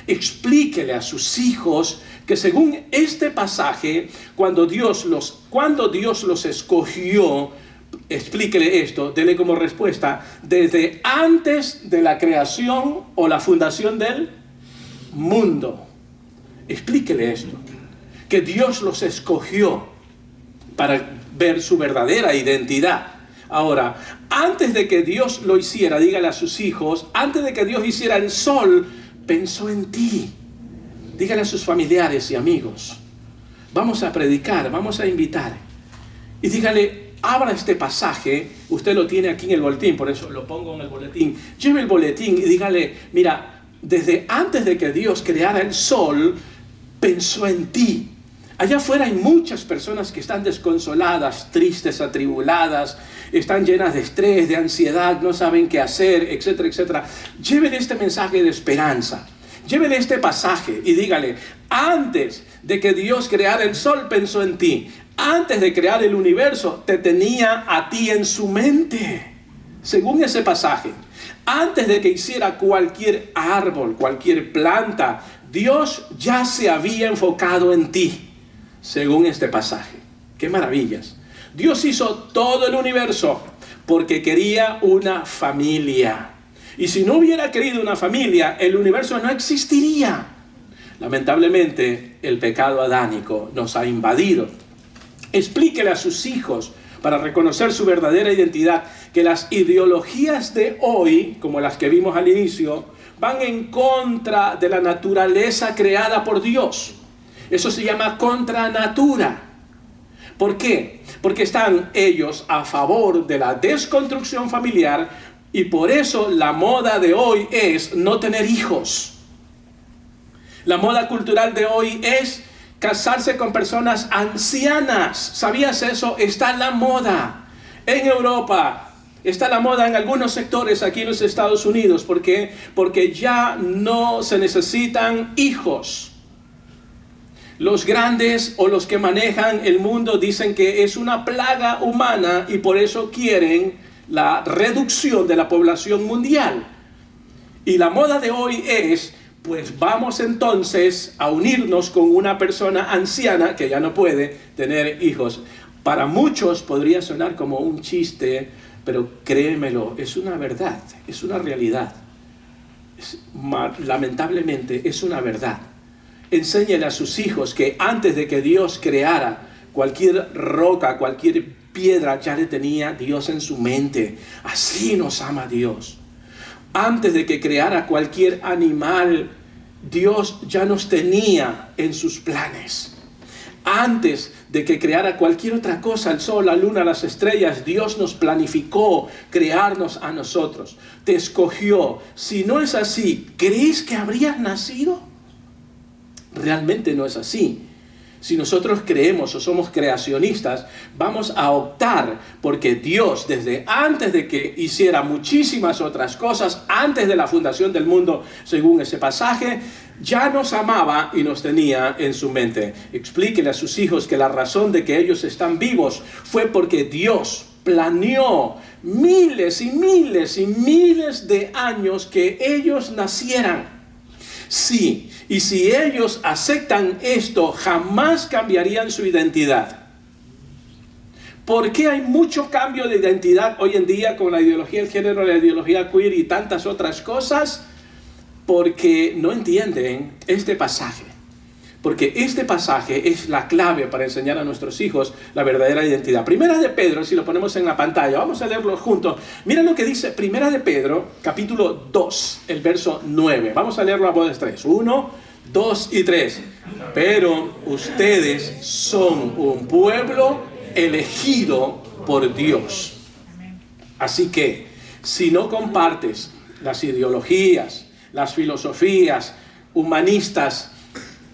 Explíquele a sus hijos que según este pasaje, cuando Dios los escogió, explíquele esto, dele como respuesta, desde antes de la creación o la fundación del mundo. Explíquele esto, que Dios los escogió para ver su verdadera identidad. Ahora, antes de que Dios lo hiciera, dígale a sus hijos, antes de que Dios hiciera el sol, pensó en ti. Dígale a sus familiares y amigos. vamos a predicar, vamos a invitar. Y dígale, abra este pasaje, usted lo tiene aquí en el boletín, por eso lo pongo en el boletín. Lleve el boletín y dígale, mira, desde antes de que Dios creara el sol, pensó en ti. Allá afuera hay muchas personas que están desconsoladas, tristes, atribuladas, están llenas de estrés, de ansiedad, no saben qué hacer, etcétera, etcétera. Llévele este mensaje de esperanza. Llévele este pasaje y dígale, antes de que Dios creara el sol, pensó en ti. Antes de crear el universo, te tenía a ti en su mente. Según ese pasaje, antes de que hiciera cualquier árbol, cualquier planta, Dios ya se había enfocado en ti. Según este pasaje. ¡Qué maravillas! Dios hizo todo el universo porque quería una familia. Y si no hubiera querido una familia, el universo no existiría. Lamentablemente, el pecado adánico nos ha invadido. Explíquele a sus hijos, para reconocer su verdadera identidad, que las ideologías de hoy, como las que vimos al inicio, van en contra de la naturaleza creada por Dios. Eso se llama contra natura. ¿Por qué? Porque están ellos a favor de la desconstrucción familiar y por eso la moda de hoy es no tener hijos. La moda cultural de hoy es casarse con personas ancianas. ¿Sabías eso? Está la moda en Europa. Está la moda en algunos sectores aquí en los Estados Unidos. ¿Por qué? Porque ya no se necesitan hijos. Los grandes o los que manejan el mundo dicen que es una plaga humana y por eso quieren la reducción de la población mundial. Y la moda de hoy es, pues vamos entonces a unirnos con una persona anciana que ya no puede tener hijos. Para muchos podría sonar como un chiste, pero créemelo, es una verdad, es una realidad. Lamentablemente es una verdad. Enséñale a sus hijos que antes de que Dios creara cualquier roca, cualquier piedra, ya le tenía Dios en su mente. Así nos ama Dios. Antes de que creara cualquier animal, Dios ya nos tenía en sus planes. Antes de que creara cualquier otra cosa, el sol, la luna, las estrellas, Dios nos planificó crearnos a nosotros. Te escogió. Si no es así, ¿crees que habrías nacido? Realmente no es así. Si nosotros creemos o somos creacionistas, vamos a optar porque Dios, desde antes de que hiciera muchísimas otras cosas, antes de la fundación del mundo, según ese pasaje, ya nos amaba y nos tenía en su mente. Explíquele a sus hijos que la razón de que ellos están vivos fue porque Dios planeó miles y miles y miles de años que ellos nacieran. Sí, y si ellos aceptan esto, jamás cambiarían su identidad. ¿Por qué hay mucho cambio de identidad hoy en día con la ideología del género, la ideología queer y tantas otras cosas? Porque no entienden este pasaje. Porque este pasaje es la clave para enseñar a nuestros hijos la verdadera identidad. Primera de Pedro, si lo ponemos en la pantalla, vamos a leerlo juntos. Mira lo que dice Primera de Pedro, capítulo 2, el verso 9. Vamos a leerlo a voz 3. 1, 2 y 3. Pero ustedes son un pueblo elegido por Dios. Así que, si no compartes las ideologías, las filosofías humanistas,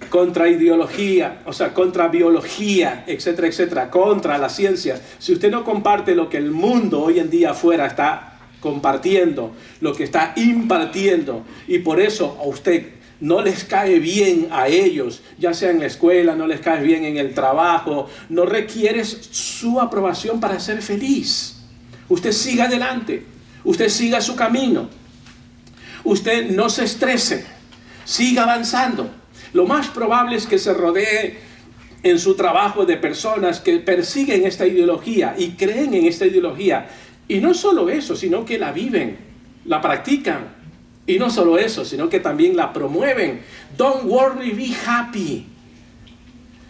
contra ideología, o sea, contra biología, etcétera, etcétera, contra la ciencia. Si usted no comparte lo que el mundo hoy en día afuera está compartiendo, lo que está impartiendo, y por eso a usted no les cae bien a ellos, ya sea en la escuela, no les cae bien en el trabajo, no requieres su aprobación para ser feliz. Usted siga adelante, usted siga su camino, usted no se estrese, siga avanzando. Lo más probable es que se rodee en su trabajo de personas que persiguen esta ideología y creen en esta ideología. Y no solo eso, sino que la viven, la practican. Y no solo eso, sino que también la promueven. Don't worry, be happy.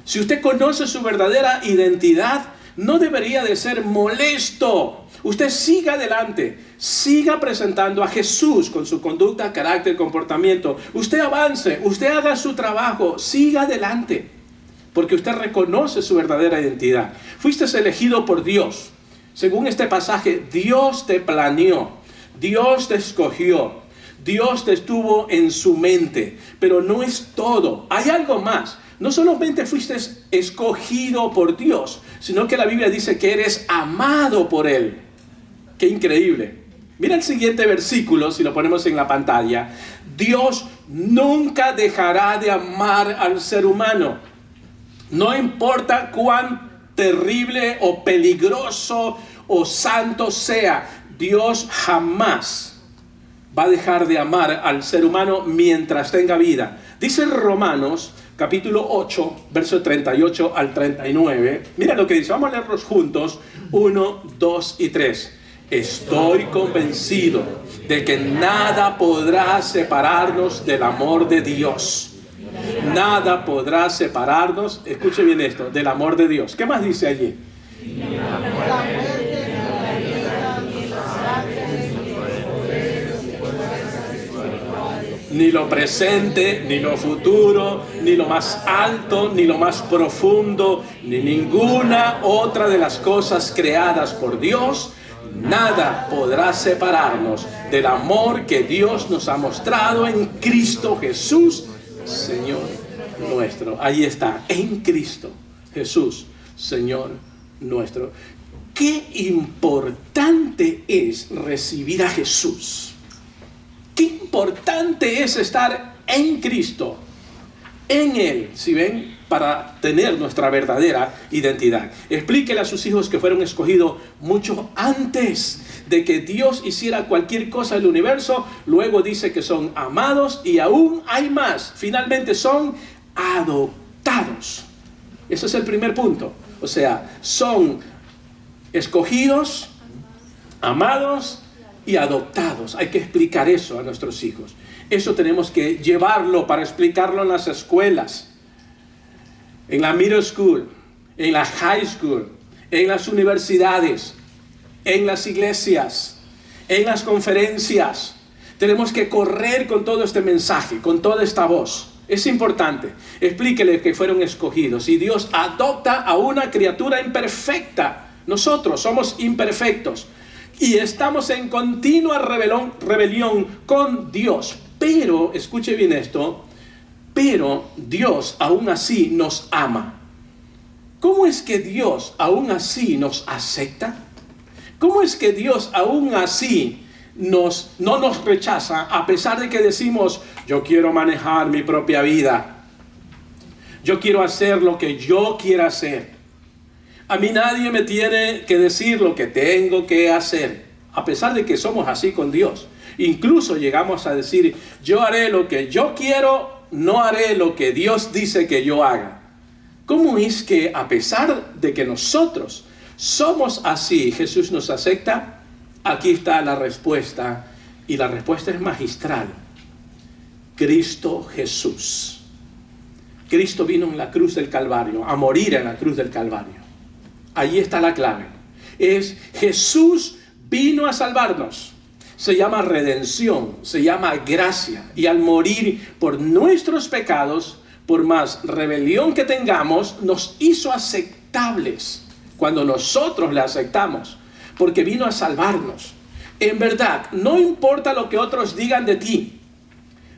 Si usted conoce su verdadera identidad, no debería de ser molesto. Usted siga adelante, siga presentando a Jesús con su conducta, carácter, comportamiento. Usted avance, usted haga su trabajo, siga adelante. porque usted reconoce su verdadera identidad. Fuiste elegido por Dios. Según este pasaje, Dios te planeó, Dios te escogió, Dios te estuvo en su mente. Pero no es todo, hay algo más. No solamente fuiste escogido por Dios, sino que la Biblia dice que eres amado por Él. ¡Qué increíble! Mira el siguiente versículo, si lo ponemos en la pantalla. Dios nunca dejará de amar al ser humano. No importa cuán terrible o peligroso o santo sea, Dios jamás va a dejar de amar al ser humano mientras tenga vida. Dice Romanos capítulo 8, verso 38 al 39. Mira lo que dice, vamos a leerlos juntos, 1, 2 y 3. Estoy convencido de que nada podrá separarnos del amor de Dios. Nada podrá separarnos, escuche bien esto, del amor de Dios. ¿Qué más dice allí? Ni lo presente, ni lo futuro, ni lo más alto, ni lo más profundo, ni ninguna otra de las cosas creadas por Dios, nada podrá separarnos del amor que Dios nos ha mostrado en Cristo Jesús, Señor nuestro. Ahí está, en Cristo Jesús, Señor nuestro. Qué importante es recibir a Jesús. Qué importante es estar en Cristo, en Él, si ven, para tener nuestra verdadera identidad. Explíquele a sus hijos que fueron escogidos mucho antes de que Dios hiciera cualquier cosa en el universo. Luego dice que son amados y aún hay más. Finalmente son adoptados. Ese es el primer punto. O sea, son escogidos, amados y adoptados. Hay que explicar eso a nuestros hijos. Eso tenemos que llevarlo para explicarlo en las escuelas, en la middle school, en la high school, en las universidades, en las iglesias, en las conferencias. Tenemos que correr con todo este mensaje, con toda esta voz. Es importante. Explíquele que fueron escogidos y Dios adopta a una criatura imperfecta. Nosotros somos imperfectos y estamos en continua rebelión con Dios. Pero, escuche bien esto, pero Dios aún así nos ama. ¿Cómo es que Dios aún así nos acepta? ¿Cómo es que Dios aún así no nos rechaza a pesar de que decimos, yo quiero manejar mi propia vida? Yo quiero hacer lo que yo quiera hacer. A mí nadie me tiene que decir lo que tengo que hacer. A pesar de que somos así con Dios. Incluso llegamos a decir, yo haré lo que yo quiero, no haré lo que Dios dice que yo haga. ¿Cómo es que a pesar de que nosotros somos así, Jesús nos acepta? Aquí está la respuesta, y la respuesta es magistral. Cristo Jesús. Cristo vino en la cruz del Calvario, a morir en la cruz del Calvario. Allí está la clave. Es Jesús vino a salvarnos. Se llama redención, se llama gracia. Y al morir por nuestros pecados, por más rebelión que tengamos, nos hizo aceptables cuando nosotros le aceptamos, porque vino a salvarnos. En verdad, no importa lo que otros digan de ti,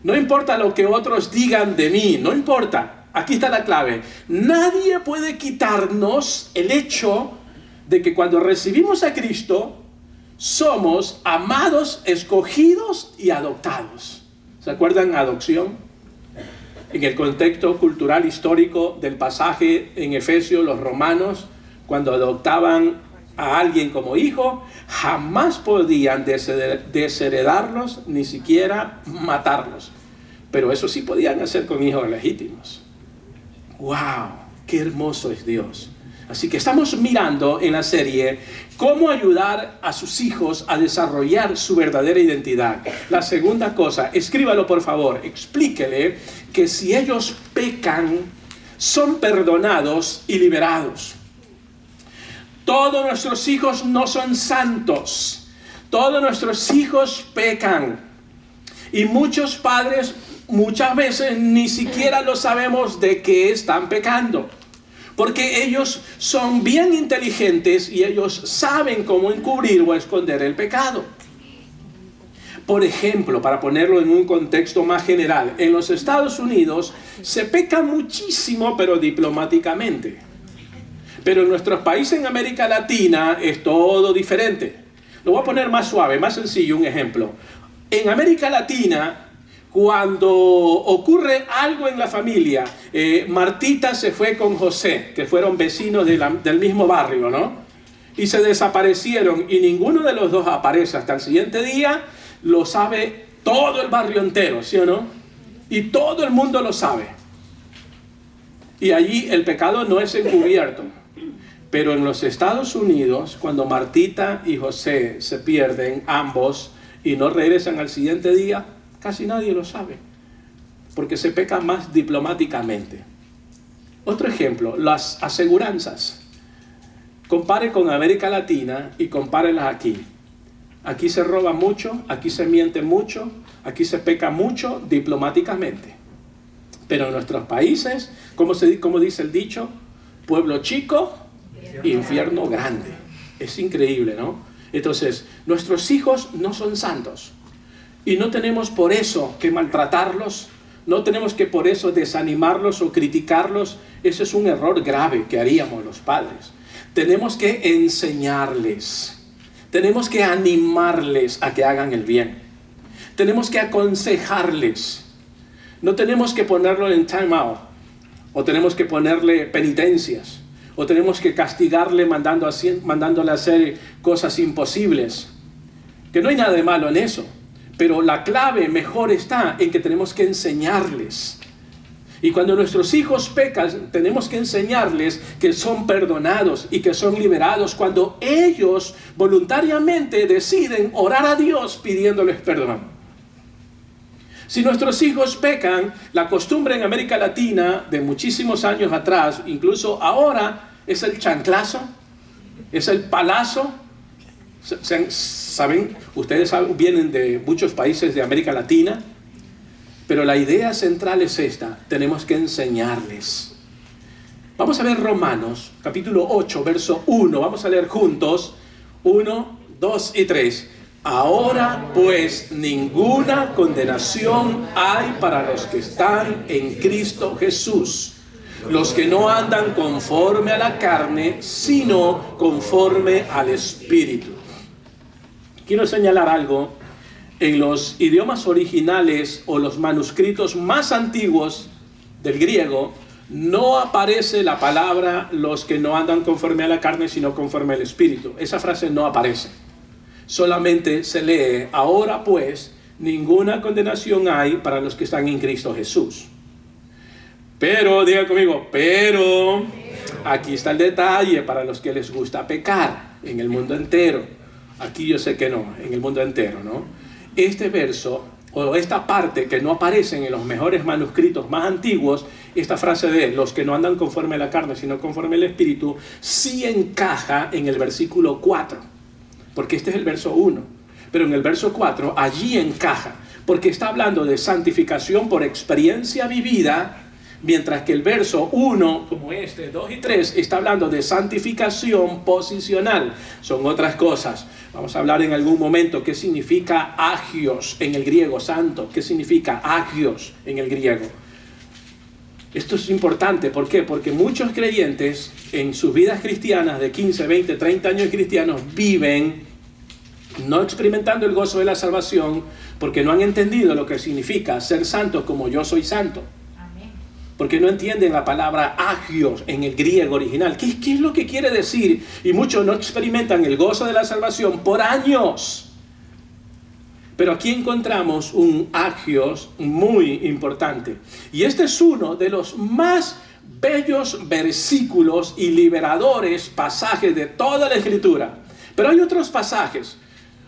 no importa lo que otros digan de mí, no importa. Aquí está la clave. Nadie puede quitarnos el hecho de que cuando recibimos a Cristo, somos amados, escogidos y adoptados. ¿Se acuerdan adopción? En el contexto cultural histórico del pasaje en Efesios, los romanos, cuando adoptaban a alguien como hijo, jamás podían desheredarlos, ni siquiera matarlos. Pero eso sí podían hacer con hijos legítimos. ¡Wow! ¡Qué hermoso es Dios! Así que estamos mirando en la serie cómo ayudar a sus hijos a desarrollar su verdadera identidad. La segunda cosa, escríbalo por favor, explíquele que si ellos pecan, son perdonados y liberados. Todos nuestros hijos no son santos. Todos nuestros hijos pecan. Y muchos padres muchas veces ni siquiera lo sabemos de que están pecando. Porque ellos son bien inteligentes y ellos saben cómo encubrir o esconder el pecado. Por ejemplo, para ponerlo en un contexto más general, en los Estados Unidos se peca muchísimo, pero diplomáticamente. Pero en nuestros países en América Latina es todo diferente. Lo voy a poner más suave, más sencillo, un ejemplo. En América Latina, cuando ocurre algo en la familia, Martita se fue con José, que fueron vecinos del mismo barrio, ¿no? Y se desaparecieron y ninguno de los dos aparece hasta el siguiente día. Lo sabe todo el barrio entero, ¿sí o no? Y todo el mundo lo sabe. Y allí el pecado no es encubierto. Pero en los Estados Unidos, cuando Martita y José se pierden, ambos, y no regresan al siguiente día, casi nadie lo sabe. Porque se peca más diplomáticamente. Otro ejemplo, las aseguranzas. Compare con América Latina y compárelas aquí. Aquí se roba mucho, aquí se miente mucho, aquí se peca mucho diplomáticamente. Pero en nuestros países, como dice el dicho, pueblo chico, infierno grande. Es increíble, ¿no? Entonces, nuestros hijos no son santos. Y no tenemos por eso que maltratarlos, no tenemos que por eso desanimarlos o criticarlos. Ese es un error grave que haríamos los padres. Tenemos que enseñarles. Tenemos que animarles a que hagan el bien. Tenemos que aconsejarles. No tenemos que ponerlo en time out. O tenemos que ponerle penitencias. O tenemos que castigarle mandándole a hacer cosas imposibles. Que no hay nada de malo en eso. Pero la clave mejor está en que tenemos que enseñarles. Y cuando nuestros hijos pecan, tenemos que enseñarles que son perdonados y que son liberados cuando ellos voluntariamente deciden orar a Dios pidiéndoles perdón. Si nuestros hijos pecan, la costumbre en América Latina de muchísimos años atrás, incluso ahora, es el chanclazo, es el palazo. ¿Saben? Ustedes vienen de muchos países de América Latina. Pero la idea central es esta, tenemos que enseñarles. Vamos a ver Romanos, capítulo 8, verso 1. Vamos a leer juntos, 1, 2 y 3. Ahora pues ninguna condenación hay para los que están en Cristo Jesús. Los que no andan conforme a la carne, sino conforme al Espíritu. Quiero señalar algo. En los idiomas originales o los manuscritos más antiguos del griego, no aparece la palabra los que no andan conforme a la carne, sino conforme al Espíritu. Esa frase no aparece. Solamente se lee, ahora pues, ninguna condenación hay para los que están en Cristo Jesús. Pero, diga conmigo, pero, aquí está el detalle para los que les gusta pecar en el mundo entero. Aquí yo sé que no, en el mundo entero, ¿no? Este verso, o esta parte que no aparece en los mejores manuscritos más antiguos, esta frase de los que no andan conforme a la carne, sino conforme al Espíritu, sí encaja en el versículo 4, porque este es el verso 1. Pero en el verso 4, allí encaja, porque está hablando de santificación por experiencia vivida, mientras que el verso 1, como 2 y 3, está hablando de santificación posicional. Son otras cosas. Vamos a hablar en algún momento qué significa agios en el griego, santo. ¿Qué significa agios en el griego? Esto es importante. ¿Por qué? Porque muchos creyentes en sus vidas cristianas de 15, 20, 30 años cristianos viven no experimentando el gozo de la salvación porque no han entendido lo que significa ser santos como yo soy santo. Porque no entienden la palabra agios en el griego original. ¿Qué es lo que quiere decir? Y muchos no experimentan el gozo de la salvación por años. Pero aquí encontramos un agios muy importante. Y este es uno de los más bellos versículos y liberadores pasajes de toda la Escritura. Pero hay otros pasajes.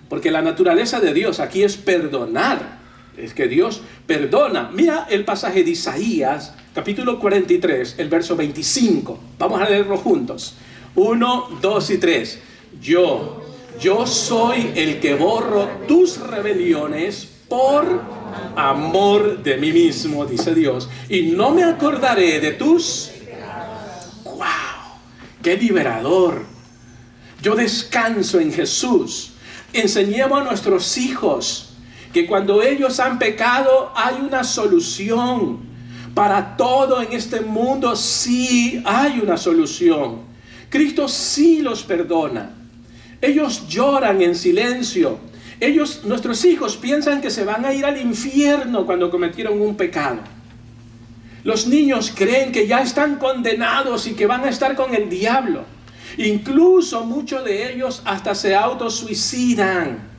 Porque la naturaleza de Dios aquí es perdonar. Es que Dios perdona. Mira el pasaje de Isaías, capítulo 43, el verso 25. Vamos a leerlo juntos. 1, 2 y 3. Yo soy el que borro tus rebeliones por amor de mí mismo, dice Dios. Y no me acordaré de tus... ¡Wow! ¡Qué liberador! Yo descanso en Jesús. Enseñemos a nuestros hijos que cuando ellos han pecado hay una solución. Para todo en este mundo sí hay una solución. Cristo sí los perdona. Ellos lloran en silencio. Nuestros hijos piensan que se van a ir al infierno cuando cometieron un pecado. Los niños creen que ya están condenados y que van a estar con el diablo. Incluso muchos de ellos hasta se autosuicidan.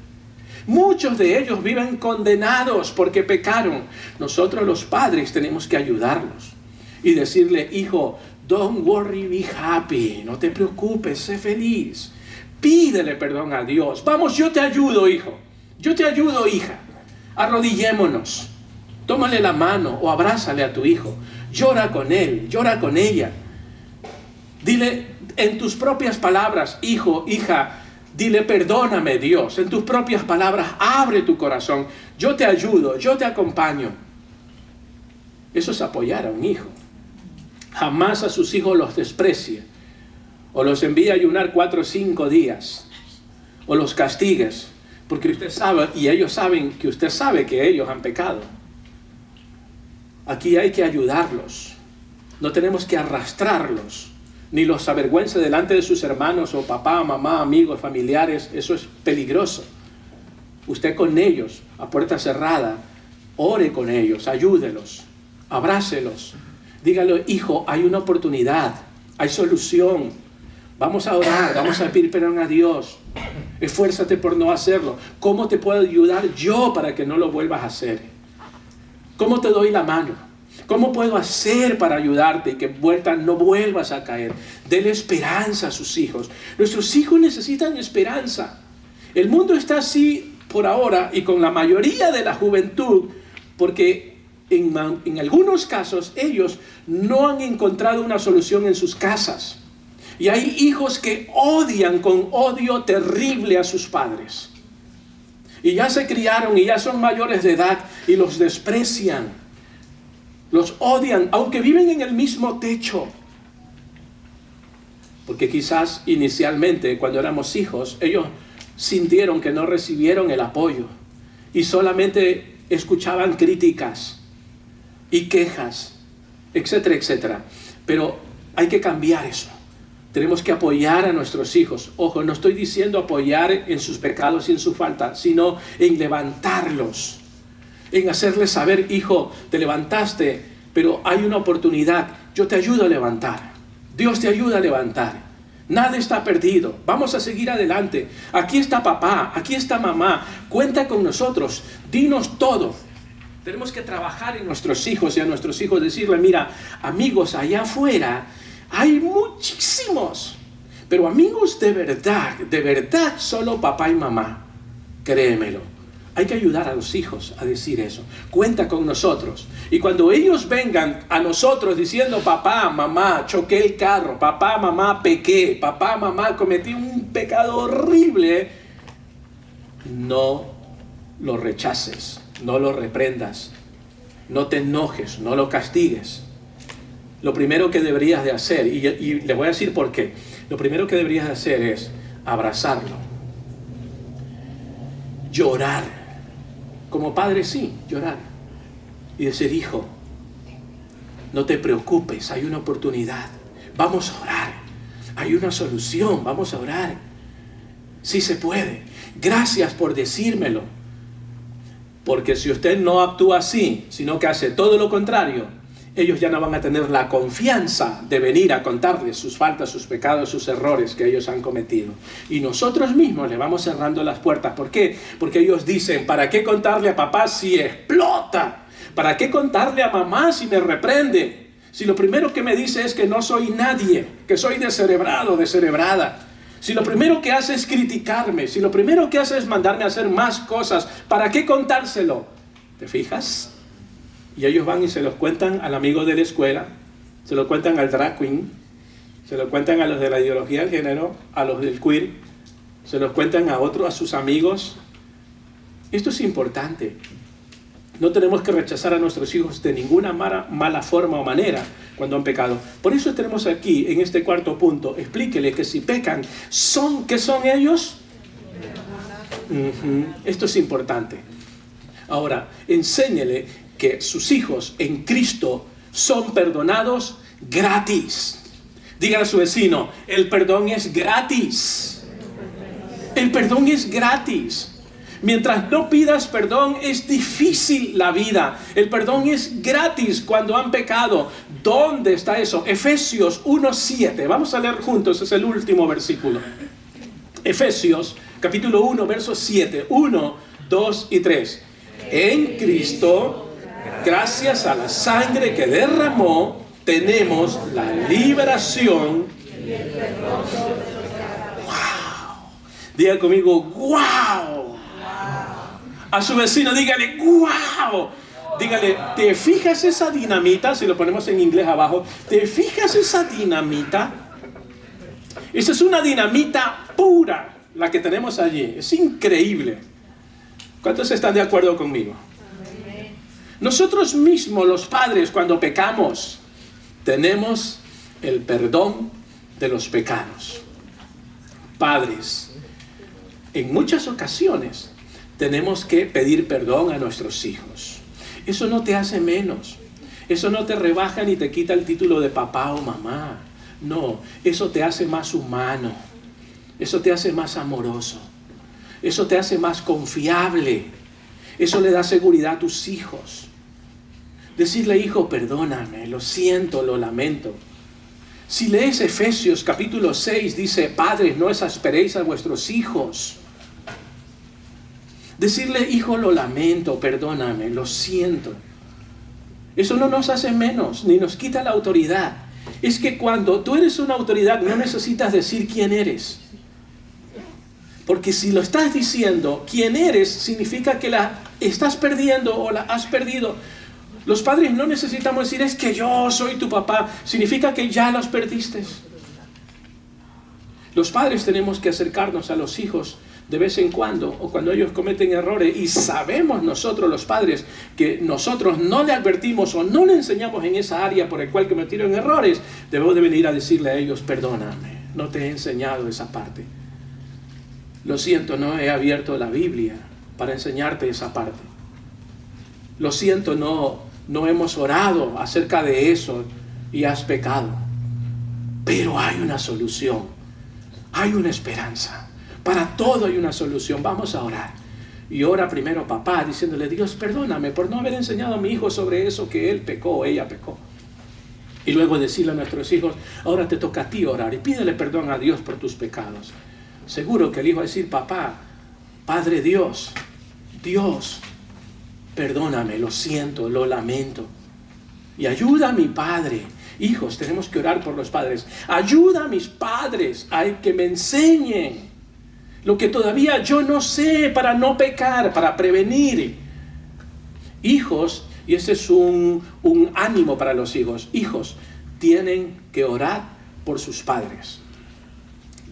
Muchos de ellos viven condenados porque pecaron. Nosotros los padres tenemos que ayudarlos y decirle: hijo, don't worry, be happy. No te preocupes, sé feliz. Pídele perdón a Dios. Vamos, yo te ayudo, hijo. Yo te ayudo, hija. Arrodillémonos. Tómale la mano o abrázale a tu hijo. Llora con él, llora con ella. Dile en tus propias palabras: hijo, hija, dile: perdóname, Dios. En tus propias palabras, abre tu corazón. Yo te ayudo, yo te acompaño. Eso es apoyar a un hijo. Jamás a sus hijos los desprecie, o los envíe a ayunar 4 o 5 días, o los castigues, porque usted sabe, y ellos saben que usted sabe que ellos han pecado. Aquí hay que ayudarlos. No tenemos que arrastrarlos, ni los avergüence delante de sus hermanos, o papá, mamá, amigos, familiares. Eso es peligroso. Usted con ellos, a puerta cerrada, ore con ellos, ayúdelos, abrácelos. Dígale: hijo, hay una oportunidad, hay solución. Vamos a orar, vamos a pedir perdón a Dios. Esfuérzate por no hacerlo. ¿Cómo te puedo ayudar yo para que no lo vuelvas a hacer? ¿Cómo te doy la mano? ¿Cómo puedo hacer para ayudarte y que no vuelvas a caer? Dele esperanza a sus hijos. Nuestros hijos necesitan esperanza. El mundo está así por ahora, y con la mayoría de la juventud, porque en algunos casos ellos no han encontrado una solución en sus casas. Y hay hijos que odian con odio terrible a sus padres. Y ya se criaron y ya son mayores de edad y los desprecian. Los odian, aunque viven en el mismo techo. Porque quizás inicialmente, cuando éramos hijos, ellos sintieron que no recibieron el apoyo. Y solamente escuchaban críticas y quejas, etcétera, etcétera. Pero hay que cambiar eso. Tenemos que apoyar a nuestros hijos. Ojo, no estoy diciendo apoyar en sus pecados y en su falta, sino en levantarlos. En hacerles saber: hijo, te levantaste, pero hay una oportunidad. Yo te ayudo a levantar. Dios te ayuda a levantar. Nada está perdido. Vamos a seguir adelante. Aquí está papá, aquí está mamá. Cuenta con nosotros. Dinos todo. Tenemos que trabajar en nuestros hijos y a nuestros hijos decirle: mira, amigos allá afuera hay muchísimos, pero amigos de verdad, solo papá y mamá. Créemelo. Hay que ayudar a los hijos a decir eso. Cuenta con nosotros. Y cuando ellos vengan a nosotros diciendo: papá, mamá, choqué el carro, papá, mamá, pequé, papá, mamá, cometí un pecado horrible, no lo rechaces, no lo reprendas, no te enojes, no lo castigues. Lo primero que deberías de hacer, y le voy a decir por qué, lo primero que deberías de hacer es abrazarlo, llorar, como padre sí, llorar, y decir: hijo, no te preocupes, hay una oportunidad, vamos a orar, hay una solución, vamos a orar, sí se puede, gracias por decírmelo. Porque si usted no actúa así, sino que hace todo lo contrario, ellos ya no van a tener la confianza de venir a contarles sus faltas, sus pecados, sus errores que ellos han cometido. Y nosotros mismos le vamos cerrando las puertas. ¿Por qué? Porque ellos dicen: ¿para qué contarle a papá si explota? ¿Para qué contarle a mamá si me reprende? Si lo primero que me dice es que no soy nadie, que soy descerebrado, descerebrada. Si lo primero que hace es criticarme, si lo primero que hace es mandarme a hacer más cosas, ¿para qué contárselo? ¿Te fijas? Y ellos van y se los cuentan al amigo de la escuela, se lo cuentan al drag queen, se lo cuentan a los de la ideología del género, a los del queer, se los cuentan a otros, a sus amigos. Esto es importante. No tenemos que rechazar a nuestros hijos de ninguna mala forma o manera cuando han pecado. Por eso tenemos aquí, en este cuarto punto, explíquele que si pecan, ¿qué son ellos? Esto es importante. Ahora, enséñele que sus hijos en Cristo son perdonados gratis. Dígale a su vecino, el perdón es gratis. El perdón es gratis. Mientras no pidas perdón, es difícil la vida. El perdón es gratis cuando han pecado. ¿Dónde está eso? Efesios 1:7. Vamos a leer juntos, es el último versículo. Efesios, capítulo 1, versos 7. 1, 2 y 3. En Cristo, gracias a la sangre que derramó, tenemos la liberación. ¡Wow! Diga conmigo, ¡wow! A su vecino dígale, ¡wow! Dígale, ¿te fijas esa dinamita? Si lo ponemos en inglés abajo, ¿te fijas esa dinamita? Esa es una dinamita pura, la que tenemos allí. Es increíble. ¿Cuántos están de acuerdo conmigo? Nosotros mismos, los padres, cuando pecamos, tenemos el perdón de los pecados. Padres, en muchas ocasiones tenemos que pedir perdón a nuestros hijos. Eso no te hace menos. Eso no te rebaja ni te quita el título de papá o mamá. No, eso te hace más humano. Eso te hace más amoroso. Eso te hace más confiable. Eso le da seguridad a tus hijos. Decirle, hijo, perdóname, lo siento, lo lamento. Si lees Efesios capítulo 6, dice, padres, no exasperéis a vuestros hijos. Decirle, hijo, lo lamento, perdóname, lo siento. Eso no nos hace menos, ni nos quita la autoridad. Es que cuando tú eres una autoridad, no necesitas decir quién eres. Porque si lo estás diciendo, quién eres, significa que la estás perdiendo o la has perdido. Los padres no necesitamos decir, es que yo soy tu papá. Significa que ya los perdiste. Los padres tenemos que acercarnos a los hijos de vez en cuando, o cuando ellos cometen errores, y sabemos nosotros los padres que nosotros no le advertimos o no le enseñamos en esa área por el cual cometieron errores, debemos de venir a decirle a ellos, perdóname, no te he enseñado esa parte. Lo siento, no he abierto la Biblia para enseñarte esa parte. Lo siento, no hemos orado acerca de eso y has pecado. Pero hay una solución, hay una esperanza. Para todo hay una solución. Vamos a orar. Y ora primero papá, diciéndole, Dios, perdóname por no haber enseñado a mi hijo sobre eso que él pecó o ella pecó. Y luego decirle a nuestros hijos, ahora te toca a ti orar y pídele perdón a Dios por tus pecados. Seguro que el hijo va a decir, papá, Padre Dios, perdóname, lo siento, lo lamento. Y ayuda a mi padre. Hijos, tenemos que orar por los padres. Ayuda a mis padres a que me enseñen lo que todavía yo no sé para no pecar, para prevenir. Hijos, y ese es un ánimo para los hijos. Hijos, tienen que orar por sus padres.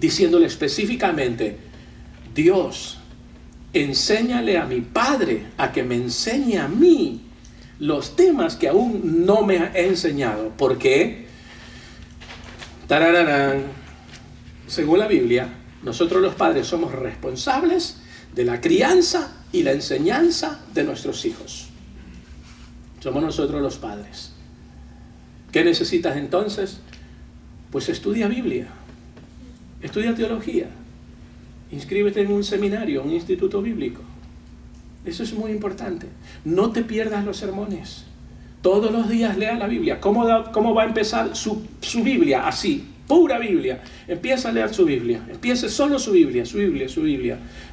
Diciéndole específicamente, Dios, enséñale a mi padre a que me enseñe a mí los temas que aún no me ha enseñado. ¿Por qué? Tarararán. Según la Biblia, nosotros los padres somos responsables de la crianza y la enseñanza de nuestros hijos. Somos nosotros los padres. ¿Qué necesitas entonces? Pues estudia Biblia, estudia teología, inscríbete en un seminario, un instituto bíblico. Eso es muy importante. No te pierdas los sermones. Todos los días lea la Biblia. ¿Cómo va a empezar su Biblia? Así, pura Biblia. Empieza a leer su Biblia. Empiece solo su Biblia.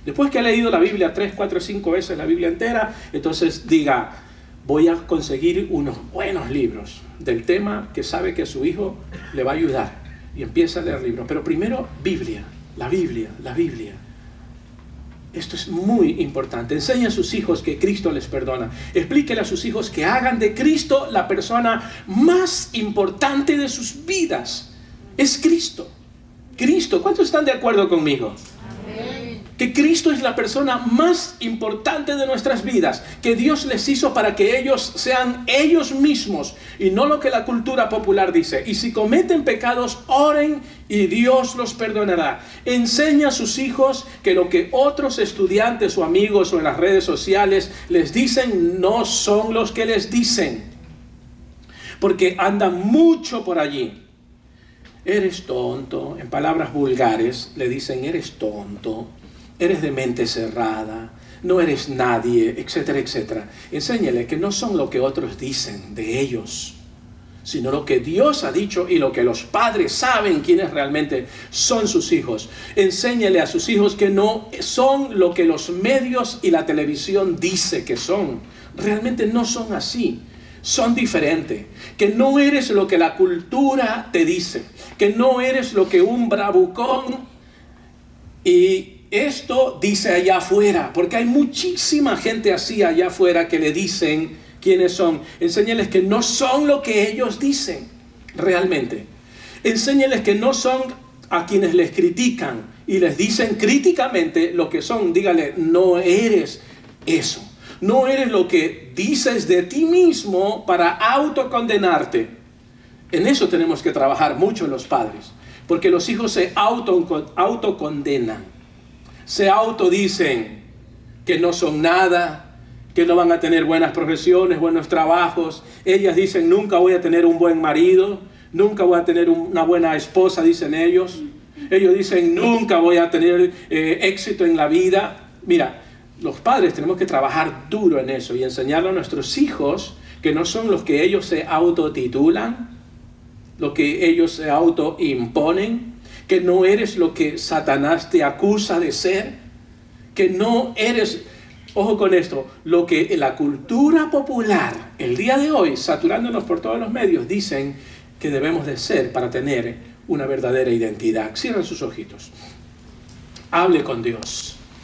Después que ha leído la Biblia 3, 4, 5 veces, la Biblia entera, entonces diga, voy a conseguir unos buenos libros del tema que sabe que su hijo le va a ayudar. Y empieza a leer libros. Pero primero, Biblia. La Biblia. Esto es muy importante. Enseña a sus hijos que Cristo les perdona. Explíquele a sus hijos que hagan de Cristo la persona más importante de sus vidas. Es Cristo. ¿Cuántos están de acuerdo conmigo? Amén. que Cristo es la persona más importante de nuestras vidas, que Dios les hizo para que ellos sean ellos mismos y no lo que la cultura popular dice. Y si cometen pecados, oren y Dios los perdonará. Enseña a sus hijos que lo que otros estudiantes o amigos o en las redes sociales les dicen no son los que les dicen, porque andan mucho por allí. Eres tonto, en palabras vulgares le dicen eres tonto, eres de mente cerrada, no eres nadie, etcétera, etcétera. Enséñale que no son lo que otros dicen de ellos, sino lo que Dios ha dicho y lo que los padres saben quiénes realmente son sus hijos. Enséñale a sus hijos que no son lo que los medios y la televisión dice que son. Realmente no son así. Son diferentes, que no eres lo que la cultura te dice, que no eres lo que un bravucón y esto dice allá afuera, porque hay muchísima gente así allá afuera que le dicen quiénes son. Enséñales que no son lo que ellos dicen realmente. Enséñales que no son a quienes les critican y les dicen críticamente lo que son. Dígale, no eres eso. No eres lo que dices de ti mismo para autocondenarte. En eso tenemos que trabajar mucho los padres, porque los hijos se autocondenan, se autodicen que no son nada, que no van a tener buenas profesiones, buenos trabajos. Ellas dicen, nunca voy a tener un buen marido, nunca voy a tener una buena esposa, dicen ellos. Ellos dicen, nunca voy a tener éxito en la vida. Mira, los padres tenemos que trabajar duro en eso y enseñarle a nuestros hijos que no son los que ellos se autotitulan, lo que ellos se autoimponen, que no eres lo que Satanás te acusa de ser, que no eres, ojo con esto, lo que la cultura popular el día de hoy, saturándonos por todos los medios, dicen que debemos de ser para tener una verdadera identidad. Cierren sus ojitos. Hable con Dios.